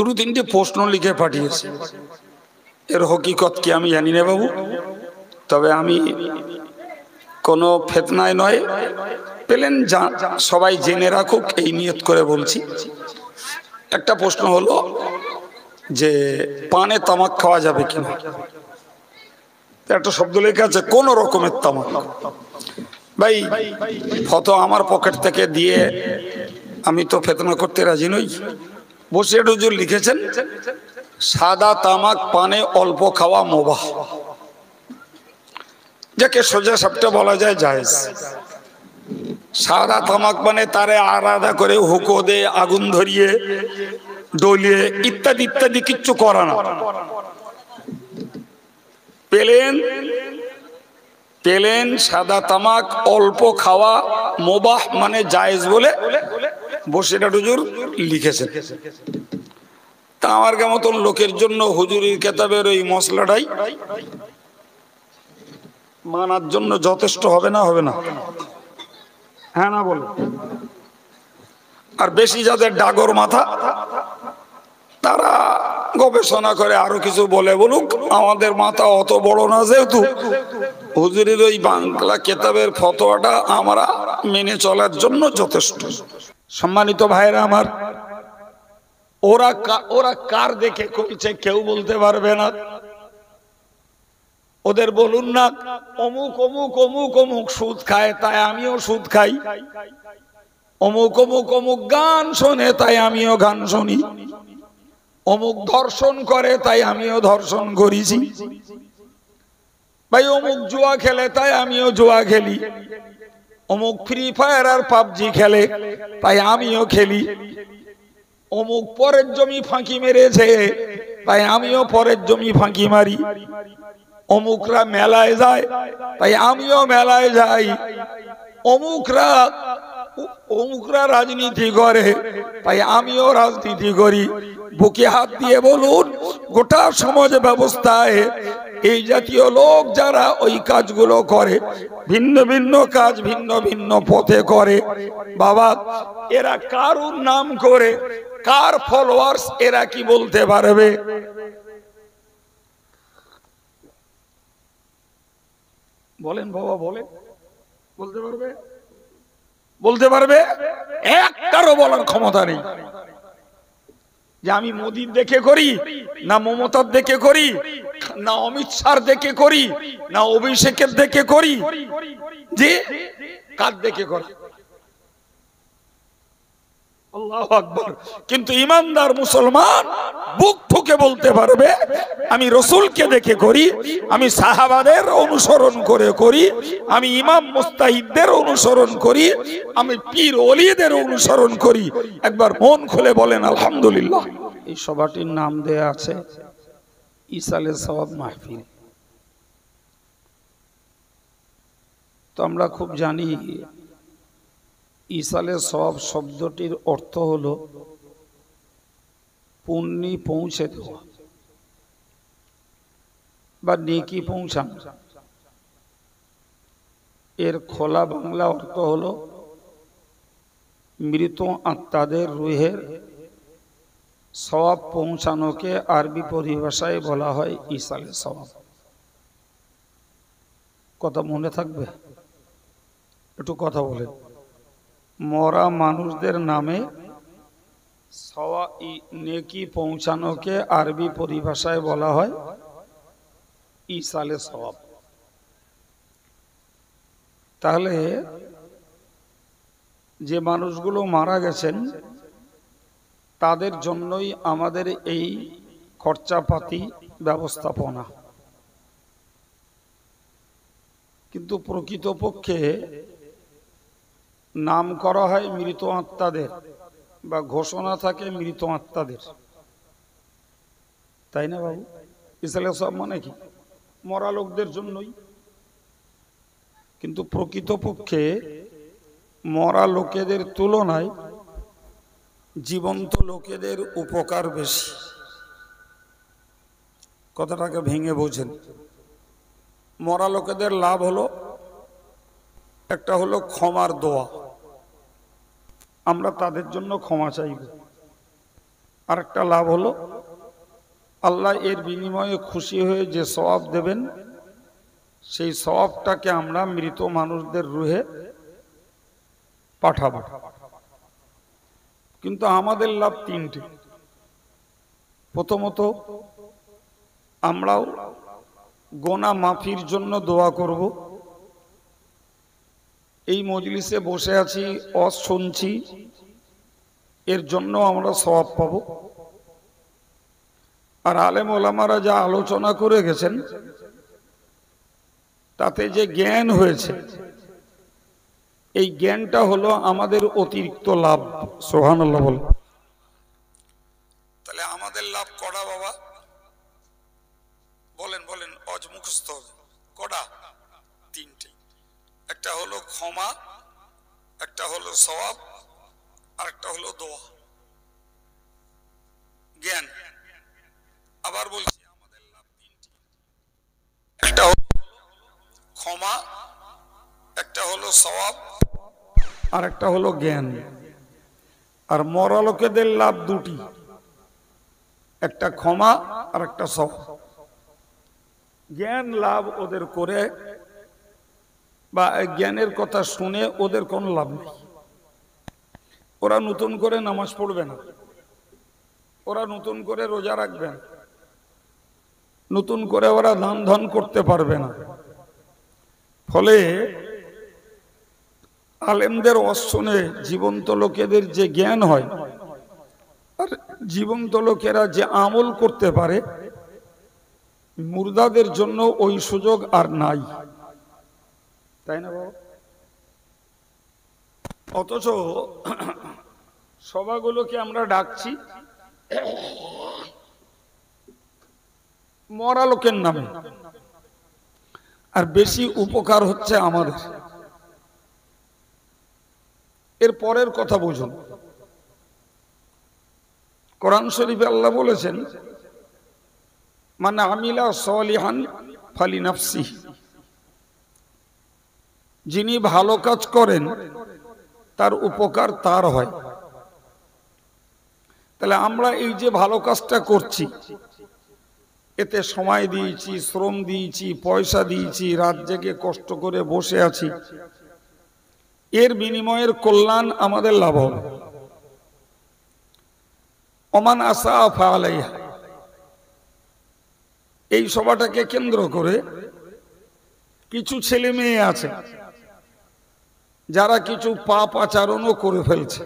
দুটো তিনটে প্রশ্ন লিখে পাঠিয়েছে। এর হকিকত কি আমি জানি না বাবু, তবে আমি কোনো ফেতনায় নয়, পেলেন সবাই জেনে রাখুক এই নিয়ত করে বলছি। একটা প্রশ্ন হলো যে পানে তামাক খাওয়া যাবে কিনা। একটা শব্দ লেখা আছে কোন রকমের তামাক। ভাই ফটো আমার পকেট থেকে দিয়ে আমি তো ফেতনা করতে রাজি নই। বসির হুজুর লিখেছেন সাদা তামাক পানে অল্প খাওয়া মুবাহ, যাকে সোজা সাপটা বলা যায় জায়েজ। সাদা তামাক মানে তারে আলাদা করে হুকো দে, আগুন ধরিয়ে ডলিয়ে ইত্যাদি ইত্যাদি কিচ্ছু করা না। পেলেন সাদা তামাক অল্প খাওয়া মুবাহ মানে জায়েজ বলে বসির হুজুর লিখেছেন। তা আমার মতন লোকের জন্য হুজুরের কেতাবের ওই মশলাটাই মানার জন্য যথেষ্ট হবে না? হবে না? হ্যাঁ না বলো। আর বেশি যাদের ডাগর মাথা তারা গবেষণা করে আরো কিছু বলে বলুক, আমাদের মাথা অত বড় না, যেহেতু হুজুরের ওই বাংলা কেতাবের ফতোয়াটা আমরা মেনে চলার জন্য যথেষ্ট। সম্মানিত ভাইরা আমার, ওরা কার দেখে করছে কেউ বলতে পারবে না। ওদের বলুন না অমুক অমুক অমুক অমুক সুদ খায় তাই আমিও সুদ খাই, অমুক অমুক অমুক গান শোনে তাই আমিও গান শুনি, অমুক ধর্ষণ করে তাই আমিও ধর্ষণ করেছি, ভাই অমুক জুয়া খেলে তাই আমিও জুয়া খেলি, অমুক ফ্রি ফায়ার আর পাবজি খেলে তাই আমিও খেলি, অমুক পরের জমি ফাঁকি মেরেছে তাই আমিও পরের জমি ফাঁকি মারি, অমুকরা মেলায় যায় তাই আমিও মেলায় যাই, অমুকরা রাজনীতি করে তাই আমিও রাজনীতি করি। বুকে হাত দিয়ে বলুন গোটা সমাজ ব্যবস্থায় এই জাতীয় লোক যারা ওই কাজগুলো করে, ভিন্ন ভিন্ন কাজ ভিন্ন ভিন্ন পথে করে, বাবা এরা কারুর নাম করে কার ফলোয়ার্স এরা কি বলতে পারবে? বলেন বাবা, বলে বলতে পারবে? বলতে পারবে? একটারও বলার ক্ষমতা নেই যে আমি মোদির দেখে করি, না মমতার দেখে করি, না অমিত শাহর দেখে করি, না অভিষেকের দেখে করি, যে কার দেখে করি। আল্লাহু আকবার। কিন্তু ইমানদার মুসলমান বুক ঠুকে বলতে পারবে আমি রসুলকে দেখে করি, আমি সাহাবাদের অনুসরণ করে করি, আমি ইমাম মুস্তাহিদদের অনুসরণ করি, আমি পীর ওলিদের অনুসরণ করি। একবার মন খুলে বলেন আলহামদুলিল্লাহ। এই সভাটির নাম দেয়া আছে ইসালে সওয়াব মাহফিল। তো আমরা খুব জানি ইসালে সওয়াব শব্দটির অর্থ হলো পুণ্যি পৌঁছে দেওয়া বা নেকি পৌঁছানো। এর খোলা বাংলা অর্থ হলো মৃত আত্মাদের রুহের সওয়াব পৌঁছানোকে আরবি পরিভাষায় বলা হয় ইসালে সওয়াব। কথা মনে থাকবে? একটু কথা বলেন। মরা মানুষদের নামে নেকি পৌঁছানোকে আরবি পরিভাষায় বলা হয় ইসালে সওয়াব। তাহলে যে মানুষগুলো মারা গেছেন তাদের জন্যই আমাদের এই খরচাপাতি ব্যবস্থাপনা। কিন্তু প্রকৃতপক্ষে নাম করা হয় মৃত আত্মাদের বা ঘোষণা থাকে মৃত আত্মাদের, তাই না বাবু? ইসালে সওয়াব মানে কি? মরা লোকদের জন্যই। কিন্তু প্রকৃতপক্ষে মরা লোকেদের তুলনায় জীবন্ত লোকেদের উপকার বেশি। কথাটাকে ভেঙে বোঝেন। মরা লোকেদের লাভ হলো একটা হলো ক্ষমার দোয়া, আমরা তাদের জন্য ক্ষমা চাইব। আরেকটা লাভ হলো আল্লাহ এর বিনিময়ে খুশি হয়ে যে সওয়াব দেবেন সেই সওয়াবটাকে আমরা মৃত মানুষদের রুহে পাঠাবো। কিন্তু আমাদের লাভ তিনটে। প্রথমত আমরাও গোনা মাফির জন্য দোয়া করব। এই মজলিসে বসে আছি, ওয়াজ শুনছি, এর জন্য আমরা সওয়াব পাব। আর আলেম ওলামারা যা আলোচনা করে গেছেন তাতে যে জ্ঞান হয়েছে এই জ্ঞানটা হলো আমাদের অতিরিক্ত লাভ। সুবহানাল্লাহ বল। তাহলে আমাদের লাভ কটা বাবা? বলেন বলেন, অজ মুখস্থ হবে কটা? তিনটে। একটা হলো ক্ষমা, একটা হলো সওয়াব, আর একটা হলো দোয়া, জ্ঞান। আবার বলছি আমাদের লাভ তিনটি। একটা হলো ক্ষমা, একটা হলো সওয়াব, আর একটা হলো জ্ঞান। আর মরা লোকেদের লাভ দুটি, একটা ক্ষমা আর একটা সওয়াব। জ্ঞান লাভ ওদের করে বা জ্ঞানের কথা শুনে ওদের কোনো লাভ নেই। ওরা নতুন করে নামাজ পড়বে না, ওরা নতুন করে রোজা রাখবে না, নতুন করে ওরা দান ধ্যান করতে পারবে না। ফলে আলেমদের ওয়াজ শুনে জীবন্ত লোকেদের যে জ্ঞান হয় আর জীবন্ত লোকেরা যে আমল করতে পারে, মুর্দাদের জন্য ওই সুযোগ আর নাই, তাই না বাবা? অথচ সভাগুলোকে আমরা ডাকছি মরা লোকের নামে, আর বেশি উপকার হচ্ছে আমাদের। এর পরের কথা বুঝুন। কোরআন শরীফে আল্লাহ বলেছেন, মান আমিলা সলিহান ফালিনাফসিহি, যিনি ভালো কাজ করেন তার উপকার তার হয়। তাহলে আমরা এই যে ভালো কাজটা করছি, এতে সময় দিয়েছি, শ্রম দিয়েছি, পয়সা দিয়েছি, রাত জেগে কষ্ট করে বসে আছি, এর বিনিময়ের কল্যাণ আমাদের লাভ হবে। ওমান আসা ফালাইহা, এই সভাটাকে কেন্দ্র করে কিছু ছেলে মেয়ে আছে যারা কিছু পাপ আচরণও করে ফেলছে,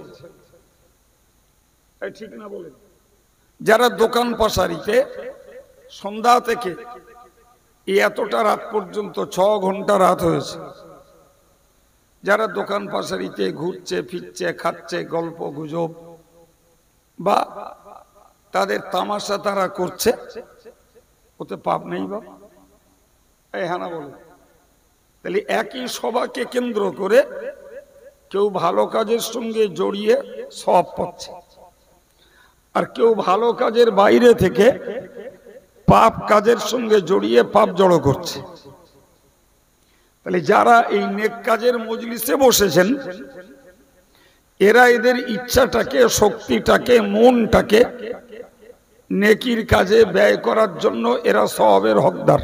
ঠিক না বলেন? যারা দোকান পাশারিতে সন্ধ্যা থেকে এতটা রাত পর্যন্ত 6 ঘন্টা রাত হয়েছে, যারা দোকান পাশারিতে ঘুরছে ফিরছে, খাচ্ছে, গল্প গুজব বা তাদের তামাশা তারা করছে, ওতে পাপ নেই বা? এই হ্যাঁ না বলে? তাহলে একই সভাকে কেন্দ্র করে কেউ ভালো কাজের সঙ্গে জড়িয়ে সওয়াব পাচ্ছে, আর কেউ ভালো কাজের বাইরে থেকে পাপ কাজের সঙ্গে জড়িয়ে পাপ জড়ো করছে। তাহলে যারা এই নেক কাজের মজলিসে বসেছেন, এরা এদের ইচ্ছাটাকে, শক্তিটাকে, মনটাকে নেকির কাজে ব্যয় করার জন্য এরা সওয়াবের হকদার।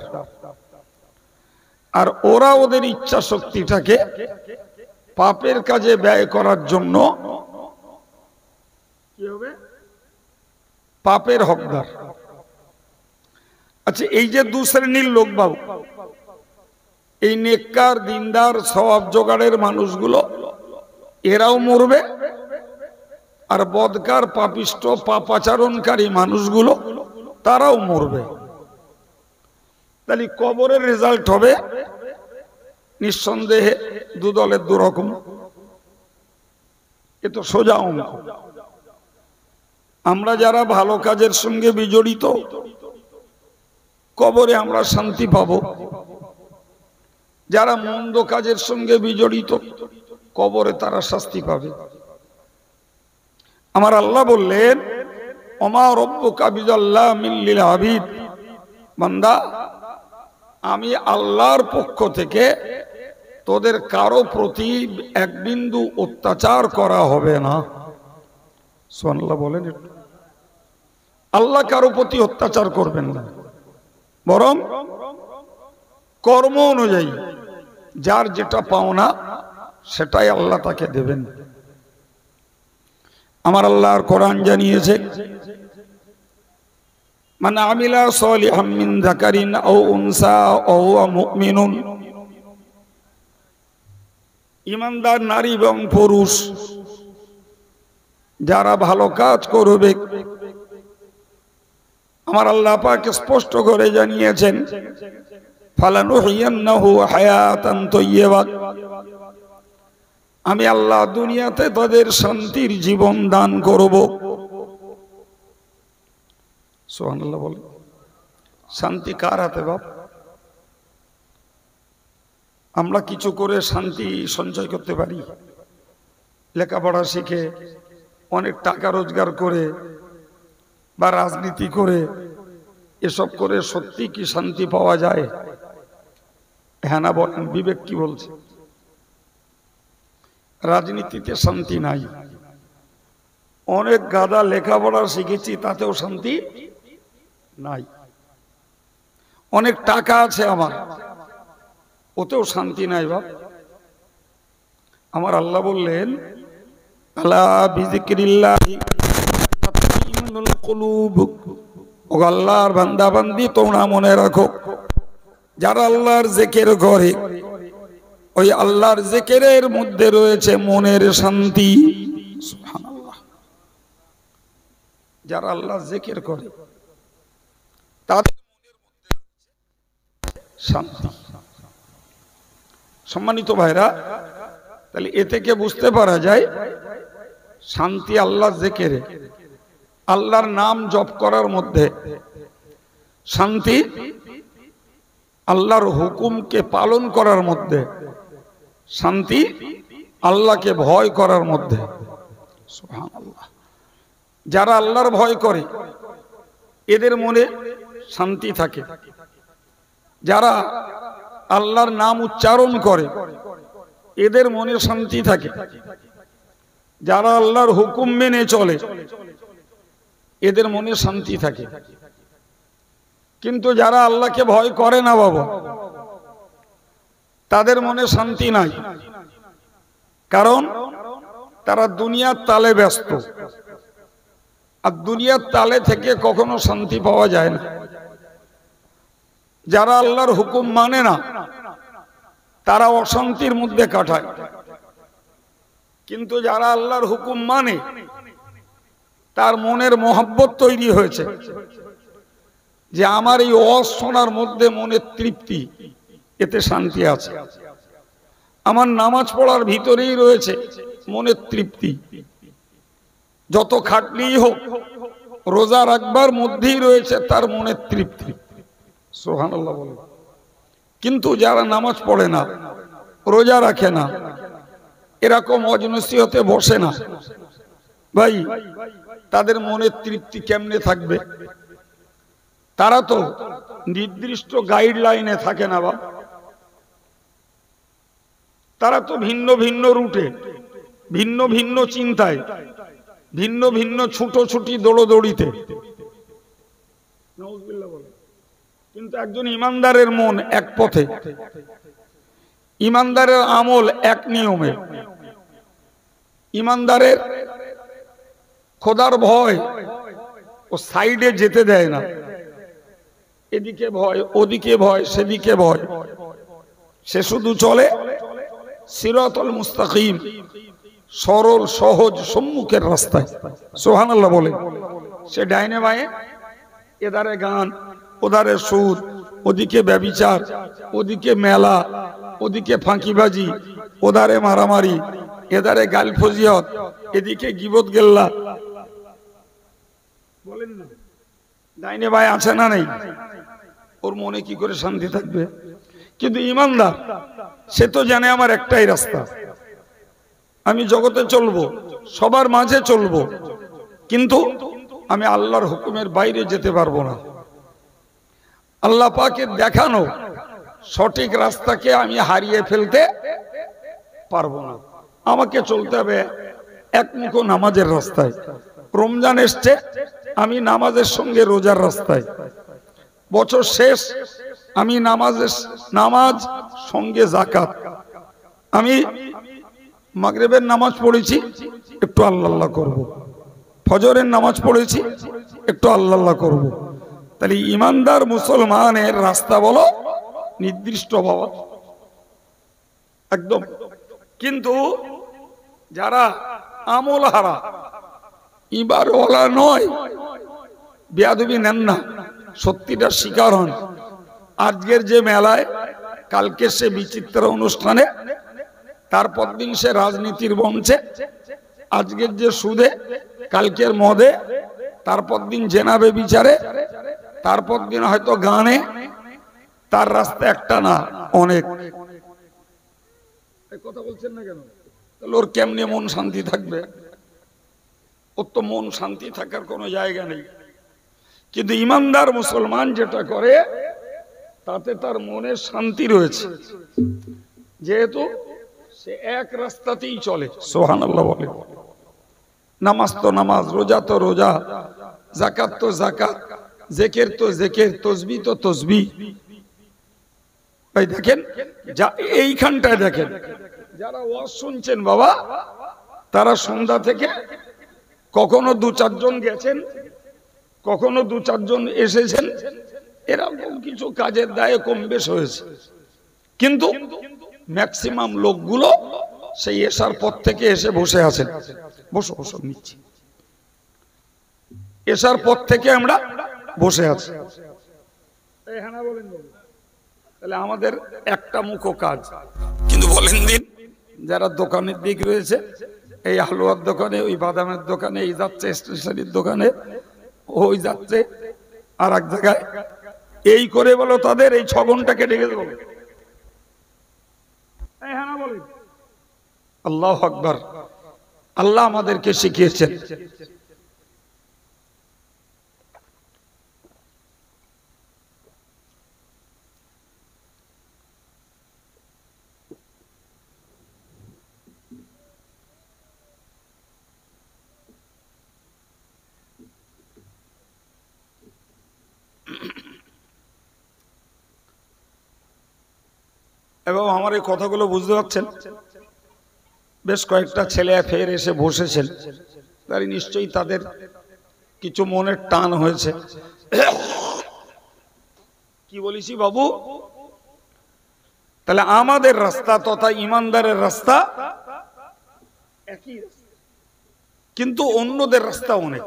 আর ওরা ওদের ইচ্ছা শক্তিটাকে পাপের কাজে ব্যয় করার জন্য কি হবে? পাপের হকদার। আচ্ছা, এই যে দু শ্রেণীর লোক বাবু, এই নেককার দিনদার সওয়াব জোগাড়ের মানুষগুলো, এরাও মরবে, আর বদকার পাপিষ্ট পাপাচারণকারী মানুষগুলো তারাও মরবে। তাহলে কবরের রেজাল্ট হবে নিঃসন্দেহে দু দলের দু রকম। এ তো সোজা অঙ্ক। আমরা যারা ভালো কাজের সঙ্গে বিজড়িত, কবরে আমরা শান্তি পাবো। যারা মন্দ কাজের সঙ্গে বিজড়িত, কবরে তারা শাস্তি পাবে। আমার আল্লাহ বললেন, ওমা রব্বুকা বিযাল্লামিল লিল আবিদ, বান্দা আমি আল্লাহর পক্ষ থেকে তোদের কারো প্রতি এক বিন্দু অত্যাচার করা হবে না। সুবহানাল্লাহ বলেন। আল্লাহ কারো প্রতি অত্যাচার করবেন না, বরং কর্ম অনুযায়ী যার যেটা পাওনা সেটাই আল্লাহ তাকে দেবেন। আমার আল্লাহর কোরআন জানিয়েছে, মান আমিলা সালিহাম মিন যাকারিন আও উনসা ওয়া হুয়া মুমিনুন, ঈমানদার নারী এবং পুরুষ যারা ভালো কাজ করবে, আমার আল্লাহ পাক স্পষ্ট করে জানিয়েছেন, ফালানুহিয়ান্নাহু হায়াতান তাইয়্যিবা, আমি আল্লাহ দুনিয়াতে তাদের শান্তির জীবন দান করব। সুবহানাল্লাহ বলে। শান্তি কার হাতে বাপ? আমরা কিছু করে শান্তি সঞ্চয় করতে পারি? লেখাপড়া শিখে, অনেক টাকা রোজগার করে বা রাজনীতি করে, এসব করে সত্যি কি শান্তি পাওয়া যায়? হ্যাঁ না বলেন, বিবেক কি বলছে? রাজনীতিতে শান্তি নাই। অনেক গাদা লেখাপড়া শিখেছি, তাতেও শান্তি নাই। অনেক টাকা আছে আমার, ওতেও শান্তি নাই বাপ। আমার আল্লাহ বললেন, আলা বিযিকরিল্লাহি তাতমাইন্নুল কুলুব, ও আল্লাহর বান্দা বান্দি তোমরা মনে রাখো, যারা আল্লাহর জিকির করে ওই আল্লাহর জিকিরের মধ্যে রয়েছে মনের শান্তি। সুবহানাল্লাহ। যারা আল্লাহর জিকির করে তাদের মনের মধ্যে শান্তি। সম্মানিত ভাইরা, তাহলে এ থেকে বুঝতে পারা যায় শান্তি আল্লাহর জিকিরে, আল্লাহর নাম জপ করার মধ্যে শান্তি, আল্লাহর হুকুমকে পালন করার মধ্যে শান্তি, আল্লাহকে ভয় করার মধ্যে। সুবহানাল্লাহ। যারা আল্লাহর ভয় করে এদের মনে শান্তি থাকে। যারা আল্লাহর নাম উচ্চারণ করে এদের মনে শান্তি থাকে। যারা আল্লাহর হুকুম মেনে চলে এদের মনে শান্তি থাকে। কিন্তু যারা আল্লাহকে ভয় করে না বাবা, তাদের মনে শান্তি নাই। কারণ তারা দুনিয়ার তালে ব্যস্ত, আর দুনিয়ার তালে থেকে কখনো শান্তি পাওয়া যায় না। যারা আল্লাহর হুকুম মানে না তারা অশান্তির মধ্যে কাটায়, কিন্তু যারা আল্লাহর হুকুম মানে তার মনের মহব্বত তৈরি হয়েছে যে আমার এই ওয়াজ শোনার মধ্যে মনের তৃপ্তি, এতে শান্তি আছে। আমার নামাজ পড়ার ভিতরেই রয়েছে মনের তৃপ্তি। যত খাটনিই হোক, রোজা রাখবার মধ্যেই রয়েছে তার মনের তৃপ্তি। সুবহানাল্লাহ বলে। কিন্তু যারা নামাজ পড়ে না, রোজা রাখে না, এরকম অজনসিহতে বসে না, ভাই তাদের মনের তৃপ্তি কেমনে থাকবে? তারা তো নির্দিষ্ট গাইডলাইনে থাকে না বাবা, তারা তো ভিন্ন ভিন্ন রুটে, ভিন্ন ভিন্ন চিন্তায়, ভিন্ন ভিন্ন ছুটোছুটি দৌড়োদৌড়িতে। কিন্তু একজন ইমানদারের মন এক পথে, ইমানদারের আমল এক নিয়মে। ইমানদারের খোদার ভয় ও সাইডে যেতে দেয় না, এদিকে ভয়, ওদিকে ভয়, সেদিকে ভয়। সে শুধু চলে সিরাতুল মুস্তাকিম, সরল সহজ সম্মুখের রাস্তায়। সুবহানাল্লাহ বলে। সে ডাইনে বাঁয়ে, এধারে গান, ওধারে সুদ, ওদিকে ব্যভিচার, ওদিকে মেলা, ওদিকে ফাঁকিবাজি, ওধারে মারামারি, এধারে গাল ফজিয়ত, এদিকে গিবত গেল্লা। বলেন না, ডাইনে বাঁয়ে আছে না নেই? ওর মনে কি করে শান্তি থাকবে? কিন্তু ইমানদার সে তো জানে আমার একটাই রাস্তা, আমি জগতে চলবো, সবার মাঝে চলবো, কিন্তু আমি আল্লাহর হুকুমের বাইরে যেতে পারবো না। আল্লাহ পাকের দেখানো সঠিক রাস্তাকে আমি হারিয়ে ফেলতে পারবো না। আমাকে চলতে হবে একমুখ নামাজের রাস্তায়। রমজান এসছে, আমি নামাজের সঙ্গে রোজার রাস্তায়, বছর শেষ আমি নামাজ সঙ্গে যাকাত, আমি মাগরিবের নামাজ পড়েছি একটু আল্লাহ আল্লাহ করব, ফজরের নামাজ পড়েছি একটু আল্লাহ আল্লাহ করব। তাহলে ইমানদার মুসলমানের রাস্তা বলো নির্দিষ্ট বাবা একদম। কিন্তু যারা আমল হারা, ইবারওয়ালা নয়, বেয়াদবি নেন না, সত্যিটা শিকার হন। আজকের যে মেলায়, কালকে সে বিচিত্র অনুষ্ঠানে, তারপর দিন সে রাজনীতির মঞ্চে, আজকের যে সুদে, কালকের মদে, তারপর দিন জেনাবে বিচারে, তারপর দিন হয়তো গানে, তার রাস্তা একটা না অনেক। কথা বলছেন না কেন? তাহলে ওর কেমনে মন শান্তি থাকবে? ওর তো মন শান্তি থাকার কোনো জায়গা নেই। কিন্তু ইমানদার মুসলমান যেটা করে তাতে তার মনে শান্তি রয়েছে, যেহেতু সে এক রাস্তাতেই চলে। সুবহানাল্লাহ বলে। নামাজ তো নামাজ, রোজা তো রোজা, যাকাত তো যাকাত, জিকির তো জিকির, তাসবিহ তো তাসবিহ। ভাই দেখেন, এইখানটায় দেখেন, যারা ওয়াজ শুনছেন বাবা, তারা সন্ধ্যা থেকে কখনো দু চারজন গেছেন, কখনো দু চারজন এসেছেন, এরকম কিছু কাজের দায়ে কম বেশ হয়েছে। কিন্তু ম্যাক্সিমাম লোকগুলো সেই এশার পর থেকে এসে বসে আছেন। বসো বসো, নিচ্ছি। এশার পর থেকে আমরা বসে আছি। তাহলে আমাদের একটা মুখো কাজ। কিন্তু বলেন দিন, যারা দোকানের দিক রয়েছে, এই হালুয়ার দোকানে, ওই বাদামের দোকানে, এই যাচ্ছে স্টেশনারির দোকানে, ওই যাচ্ছে আর এক জায়গায়, এই করে বলো তাদের এই 6 ঘন্টা কেটে গেছে বলো। আল্লাহু আকবার। আল্লাহ আমাদেরকে শিখিয়েছেন। এবং আমার এই কথাগুলো বুঝতে পারছেন? বেশ কয়েকটা ছেলে ফের এসে বসেছেন, তাই নিশ্চয়ই তাদের কিছু মনের টান হয়েছে। কি বলেছি বাবু? তাহলে আমাদের রাস্তা তথা ইমানদারের রাস্তা একই, কিন্তু অন্যদের রাস্তা অনেক।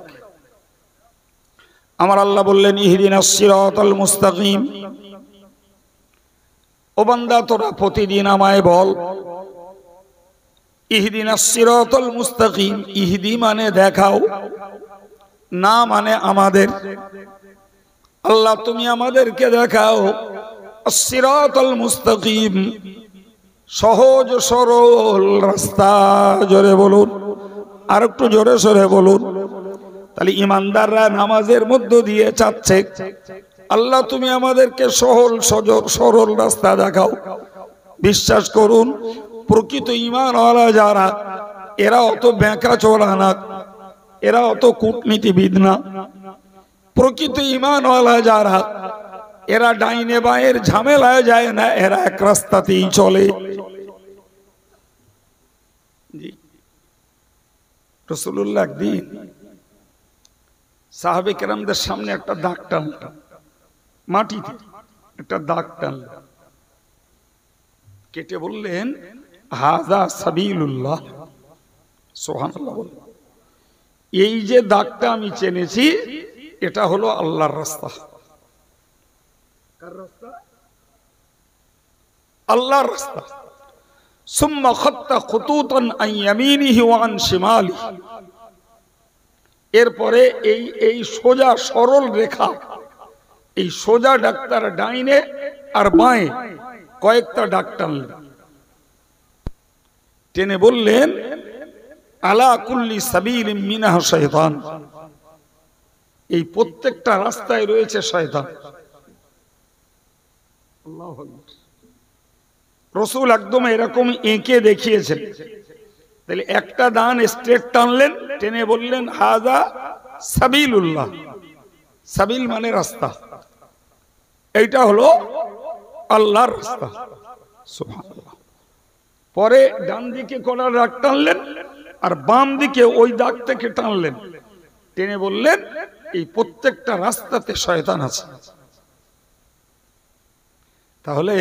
আমার আল্লাহ বললেন, ইহদিনাস সিরাতাল মুস্তাকিম। ও বান্দা, তোরা প্রতিদিন আমায় বল, ইহদিনাস সিরাতাল মুস্তাকিম। ইহদি মানে দেখাও, না মানে আমাদের। আল্লাহ তুমি আমাদেরকে দেখাও সিরাতাল মুস্তাকিম, সহজ সরল রাস্তা। জোরে বলুন, আর একটু জোরে সরে বলুন। তাহলে ইমানদাররা নামাজের মধ্য দিয়ে চাচ্ছে, আল্লাহ তুমি আমাদেরকে সহজ সরল রাস্তা দেখাও। বিশ্বাস করুন, প্রকৃত ঈমানওয়ালা যারা, এরা অত বেঁকা চোরা না, এরা অত কূটনীতিবিদ না। প্রকৃত ঈমানওয়ালা যারা, এরা ডাইনে বাঁয়ের ঝামেলায় যায় না, এরা এক রাস্তাতেই চলে। রাসূলুল্লাহ একদিন সাহাবে কেরামদের সামনে একটা দাগ টানলেন, মাটিতে একটা দাগ টানলেন, কেটে বললেন, হাযা সাবিলুল্লাহ। সুবহানাল্লাহ। এই যে দাগটা আমি চেনেছি, এটা হলো আল্লাহর রাস্তা। কার রাস্তা? আল্লাহর রাস্তা। সুম্মা খাত্তা খুতুতান আন ইয়ামিনিহি ওয়া আন শিমালিহি। এরপরে এই সোজা সরল রেখা, এই সোজা ডাক্তার ডাইনে আর বাঁয়ে কয়েকটা দাগ টানলেন, টেনে বললেন, আলা কুল্লি সাবিলিন মিনহা শাইতান। এই প্রত্যেকটা রাস্তায় রয়েছে শয়তান। আল্লাহু আকবার। রাসূল একদম এরকম এঁকে দেখিয়েছেন। তাহলে একটা দান স্ট্রেট টানলেন, টেনে বললেন, হাযা সাবিলুল্লাহ, সাবিল মানে রাস্তা, এইটা হলো আল্লাহর রাস্তা। সুবহানাল্লাহ। পরে ডান দিকে কলার দাগ টানলেন আর বাম দিকে ওই দাগ থেকে টানলেন, টেনে বললেন এই প্রত্যেকটা রাস্তাতে শয়তান আছে। তাহলে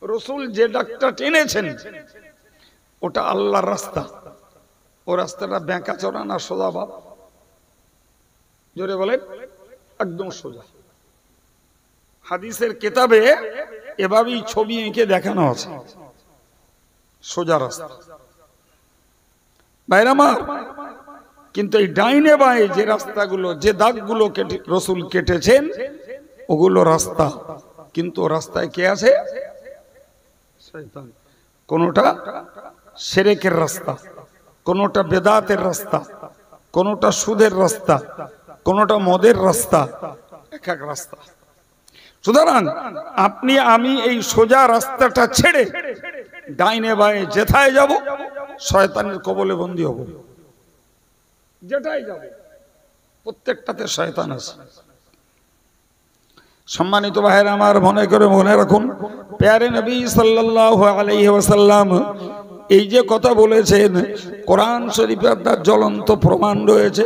রাসূল যে দাগটা টেনেছেন ওটা আল্লাহর রাস্তা। ও রাস্তাটা বেঁকা চড়া না সোজা বাপ? জোরে বলেন। একদম সোজা। হাদিসের কিতাবে এভাবেই ছবি এঁকে দেখানো আছে, সোজা রাস্তা। ভাইরা আমার, কিন্তু এই ডাইনে বাঁয়ে যে রাস্তাগুলো, যে দাগগুলো রাসূল কেটেছেন ওগুলো রাস্তা, কিন্তু রাস্তায় কে আছে? শয়তান। কোনটা শিরকের রাস্তা, কোনটা বেদাতের রাস্তা, কোনটা সুদের রাস্তা, কোনটা মদের রাস্তা, এক এক রাস্তা। সুতরাং আপনি আমি এই সোজা রাস্তাটা ছেড়ে ডাইনে বাঁয়ে যেথায় যাব শয়তানের কবলে বন্দী হব। যেটাই যাব প্রত্যেকটাতে শয়তান আছে। সম্মানিত ভাইরা আমার, মনে রাখুন, প্যারে নবী সাল্লাল্লাহু আলাইহি ওয়াসাল্লাম এই যে কথা বলেছেন, কোরআন শরীফের তার জ্বলন্ত প্রমাণ রয়েছে।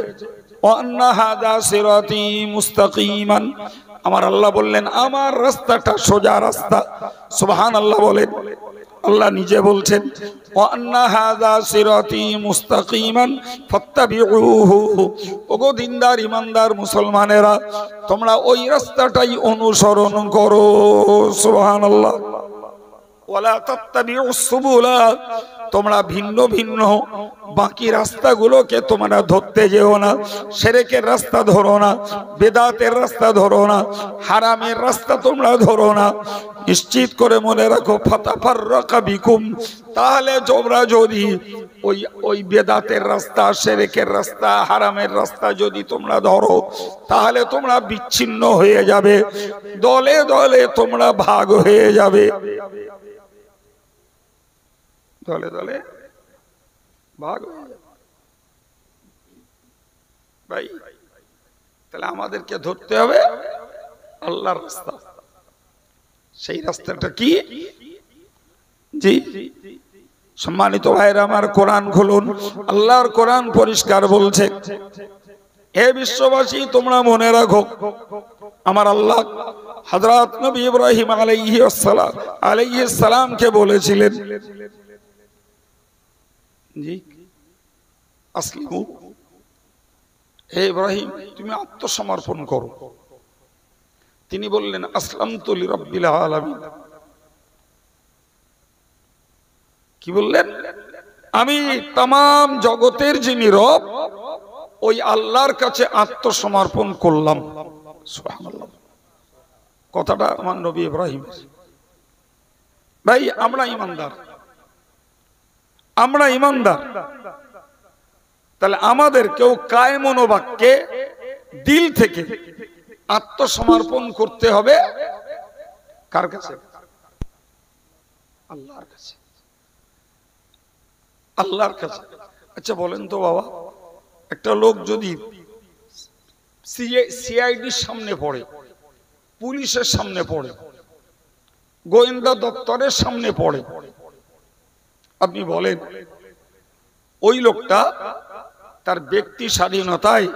ওয়ান্না হাযা সিরাতি মুস্তাকিমান, আমার আল্লাহ বললেন আমার রাস্তাটা সোজা রাস্তা। সুবহানাল্লাহ বলেন। আল্লাহ নিজে বলছেন ওয়ান্না হাযা সিরাতি মুস্তাকিমান ফাত্তাবিউহু। ওগো দিনদার ইমানদার মুসলমানেরা, তোমরা ওই রাস্তাটাই অনুসরণ করো। সুবহানাল্লাহ। ওয়ালা তাত্তাবিউস সুবুলা, তোমরা ভিন্ন ভিন্ন বাকি রাস্তাগুলোকে তোমরা ধরতে যেও না। শিরকের রাস্তা ধরো না, বেদাতের রাস্তা ধরো না, হারামের রাস্তা তোমরা ধরো না। নিশ্চিত করে মনে রাখো ফাতাফাররাকা বিকুম, তাহলে তোমরা যদি ওই বেদাতের রাস্তা, শিরকের রাস্তা, হারামের রাস্তা যদি তোমরা ধরো তাহলে তোমরা বিচ্ছিন্ন হয়ে যাবে, দলে দলে তোমরা ভাগ হয়ে যাবে, দলে দলে ভাগ হয়ে যাবে। ভাই, তাহলে আমাদেরকে ধরতে হবে আল্লাহর রাস্তা। সেই রাস্তাটা কি? জি সম্মানিত ভাইরা আমার, কোরআন খুলুন, আল্লাহর কোরআন পরিষ্কার বলছে, হে বিশ্ববাসী তোমরা মনে রাখো আমার আল্লাহ হযরত নবী ইব্রাহিম আলাইহিস সালামকে বলেছিলেন, জি আসলিমু, হে ইব্রাহিম তুমি আত্মসমর্পণ করো। তিনি বললেন আসলামতু লিরাব্বিল আলামিন। কি বললেন? আমি তামাম জগতের যিনি রব ওই আল্লাহর কাছে আত্মসমর্পণ করলাম। সুবহানাল্লাহ। কথাটা আমার নবী ইব্রাহিম। ভাই আমরা ঈমানদার, আমরা ঈমানদার, তাহলে আমাদের কেউ কায় মনোবাক্যে দিল থেকে আত্মসমর্পণ করতে হবে কার কাছে? আল্লাহর কাছে, আল্লাহর কাছে। আচ্ছা বলেন তো বাবা, একটা লোক যদি সিআইডির সামনে পড়ে, পুলিশের সামনে পড়ে, গোয়েন্দা দপ্তরের সামনে পড়ে, আপনি বলেন ওই লোকটা তার ব্যক্তি স্বাধীনতায়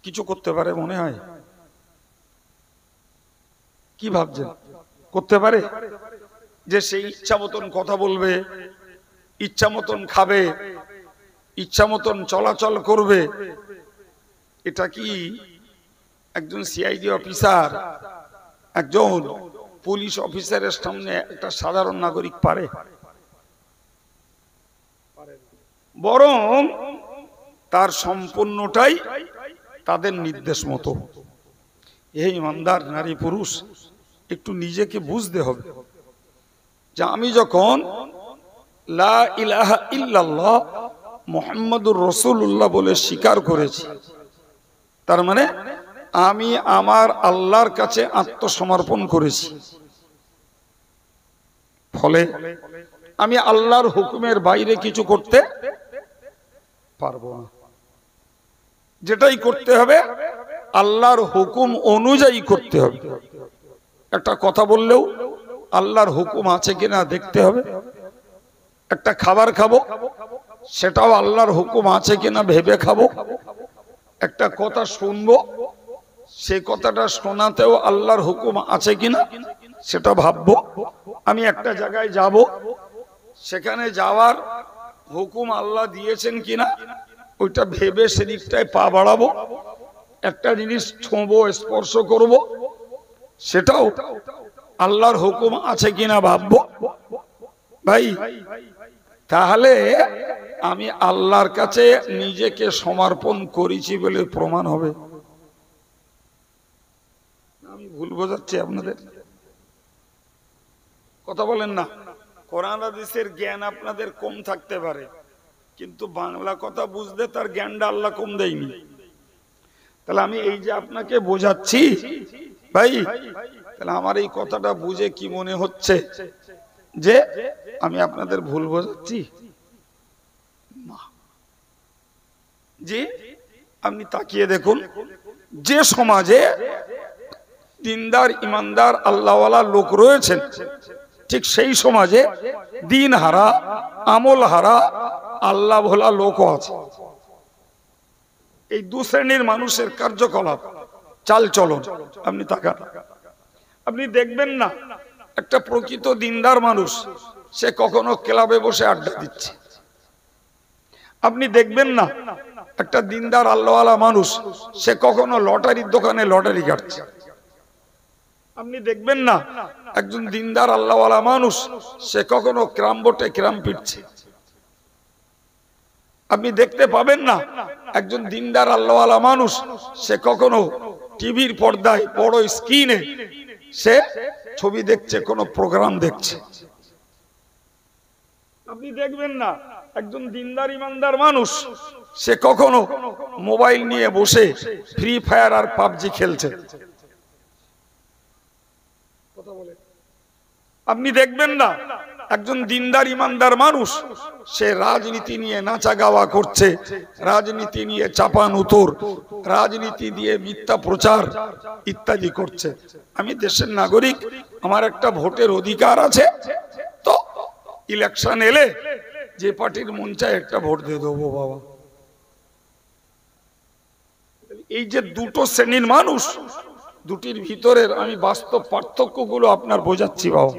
কিছু করতে পারে মনে হয়? কি ভাবছেন? করতে পারে? যে সেই ইচ্ছা মতন কথা বলবে, ইচ্ছা মতন খাবে, ইচ্ছা মতন চলাচল করবে, এটা কি একজন সিআইডি অফিসার, একজন পুলিশ অফিসারের সামনে একটা সাধারণ নাগরিক পারে? বরং তার সম্পূর্ণটাই তাদের নির্দেশ মতো। এই ইমানদার নারী পুরুষ একটু নিজেকে বুঝতে হবে যে আমি যখন লা ইলাহা ইল্লাল্লাহ মুহাম্মাদুর রাসূলুল্লাহ বলে স্বীকার করেছি, তার মানে আমি আমার আল্লাহর কাছে আত্মসমর্পণ করেছি। ফলে আমি আল্লাহর হুকুমের বাইরে কিছু করতে পারবো না। যেটাই করতে হবে আল্লাহর হুকুম অনুযায়ী করতে হবে। একটা কথা বললেও আল্লাহর হুকুম আছে কিনা দেখতে হবে। একটা খাবার খাবো, সেটাও আল্লাহর হুকুম আছে কিনা ভেবে খাবো। একটা কথা শুনবো, সেই কথাটা শোনাতেও আল্লাহর হুকুম আছে কিনা সেটা ভাববো। আমি একটা জায়গায় যাব, সেখানে যাওয়ার হুকুম আল্লাহ দিয়েছেন কিনা ওইটা ভেবে সেদিকটায় পা বাড়াবো। একটা জিনিস ছোঁবো, স্পর্শ করব, সেটাও আল্লাহর হুকুম আছে কিনা ভাববো। ভাই, তাহলে আমি আল্লাহর কাছে নিজেকে সমর্পণ করেছি বলে প্রমাণ হবে। আমি ভুল বোঝাচ্ছি আপনাদের? কথা বলেন না। কোরআন হাদিসের জ্ঞান আপনাদের কম থাকতে পারে, কিন্তু বাংলা কথা বুঝতে তার জ্ঞানটা আল্লাহ কম দেয়নি। তাহলে আমি এই যে আপনাকে বোঝাচ্ছি ভাই, তাহলে আমার এই কথাটা বুঝে কি মনে হচ্ছে যে আমি আপনাদের ভুল বোঝাচ্ছি? না। জি, আপনি তাকিয়ে দেখুন, যে সমাজে দিনদার, ইমানদার, আল্লাহওয়ালা লোক রয়েছেন, ঠিক সেই সমাজে দিন হারা, আমল হারা, আল্লাহ ভোলা লোকও আছে। এই দু শ্রেণীর মানুষের কার্যকলাপ, চাল চলন আপনি তাকান, আপনি দেখবেন না একটা প্রকৃত দিনদার মানুষ সে কখনো ক্লাবে বসে আড্ডা দিচ্ছে। আপনি দেখবেন না একটা দিনদার আল্লাহওয়ালা মানুষ সে কখনো লটারির দোকানে লটারি কাটছে। আপনি দেখবেন না একজন দিনদার আল্লাহওয়ালা মানুষ সে কখনো ক্রাম বোটে ক্রাম পিটছে। আপনি দেখতে পাবেন না একজন দিনদার আল্লাহওয়ালা মানুষ সে কখনো টিভির পর্দায় বড় স্ক্রিনে সে ছবি দেখছে, কোনো প্রোগ্রাম দেখছে। আপনি দেখবেন না একজন দিনদার ইমানদার মানুষ সে কখনো মোবাইল নিয়ে বসে ফ্রি ফায়ার আর পাবজি খেলছে। আপনি দেখবেন না একজন দিনদার ইমানদার মানুষ সে রাজনীতি নিয়ে নাচা গাওয়া করছে, রাজনীতি নিয়ে চাপান উতর, রাজনীতি দিয়ে মিথ্যা প্রচার ইত্যাদি করছে। আমি দেশের নাগরিক, আমার একটা ভোটের অধিকার আছে, তো ইলেকশন এলে যে পার্টির মন চায় একটা ভোট দিয়ে দেবো বাবা। এই যে দুটো শ্রেণীর মানুষ, দুটির ভিতরের আমি বাস্তব পার্থক্যগুলো আপনার বোঝাচ্ছি বাবা।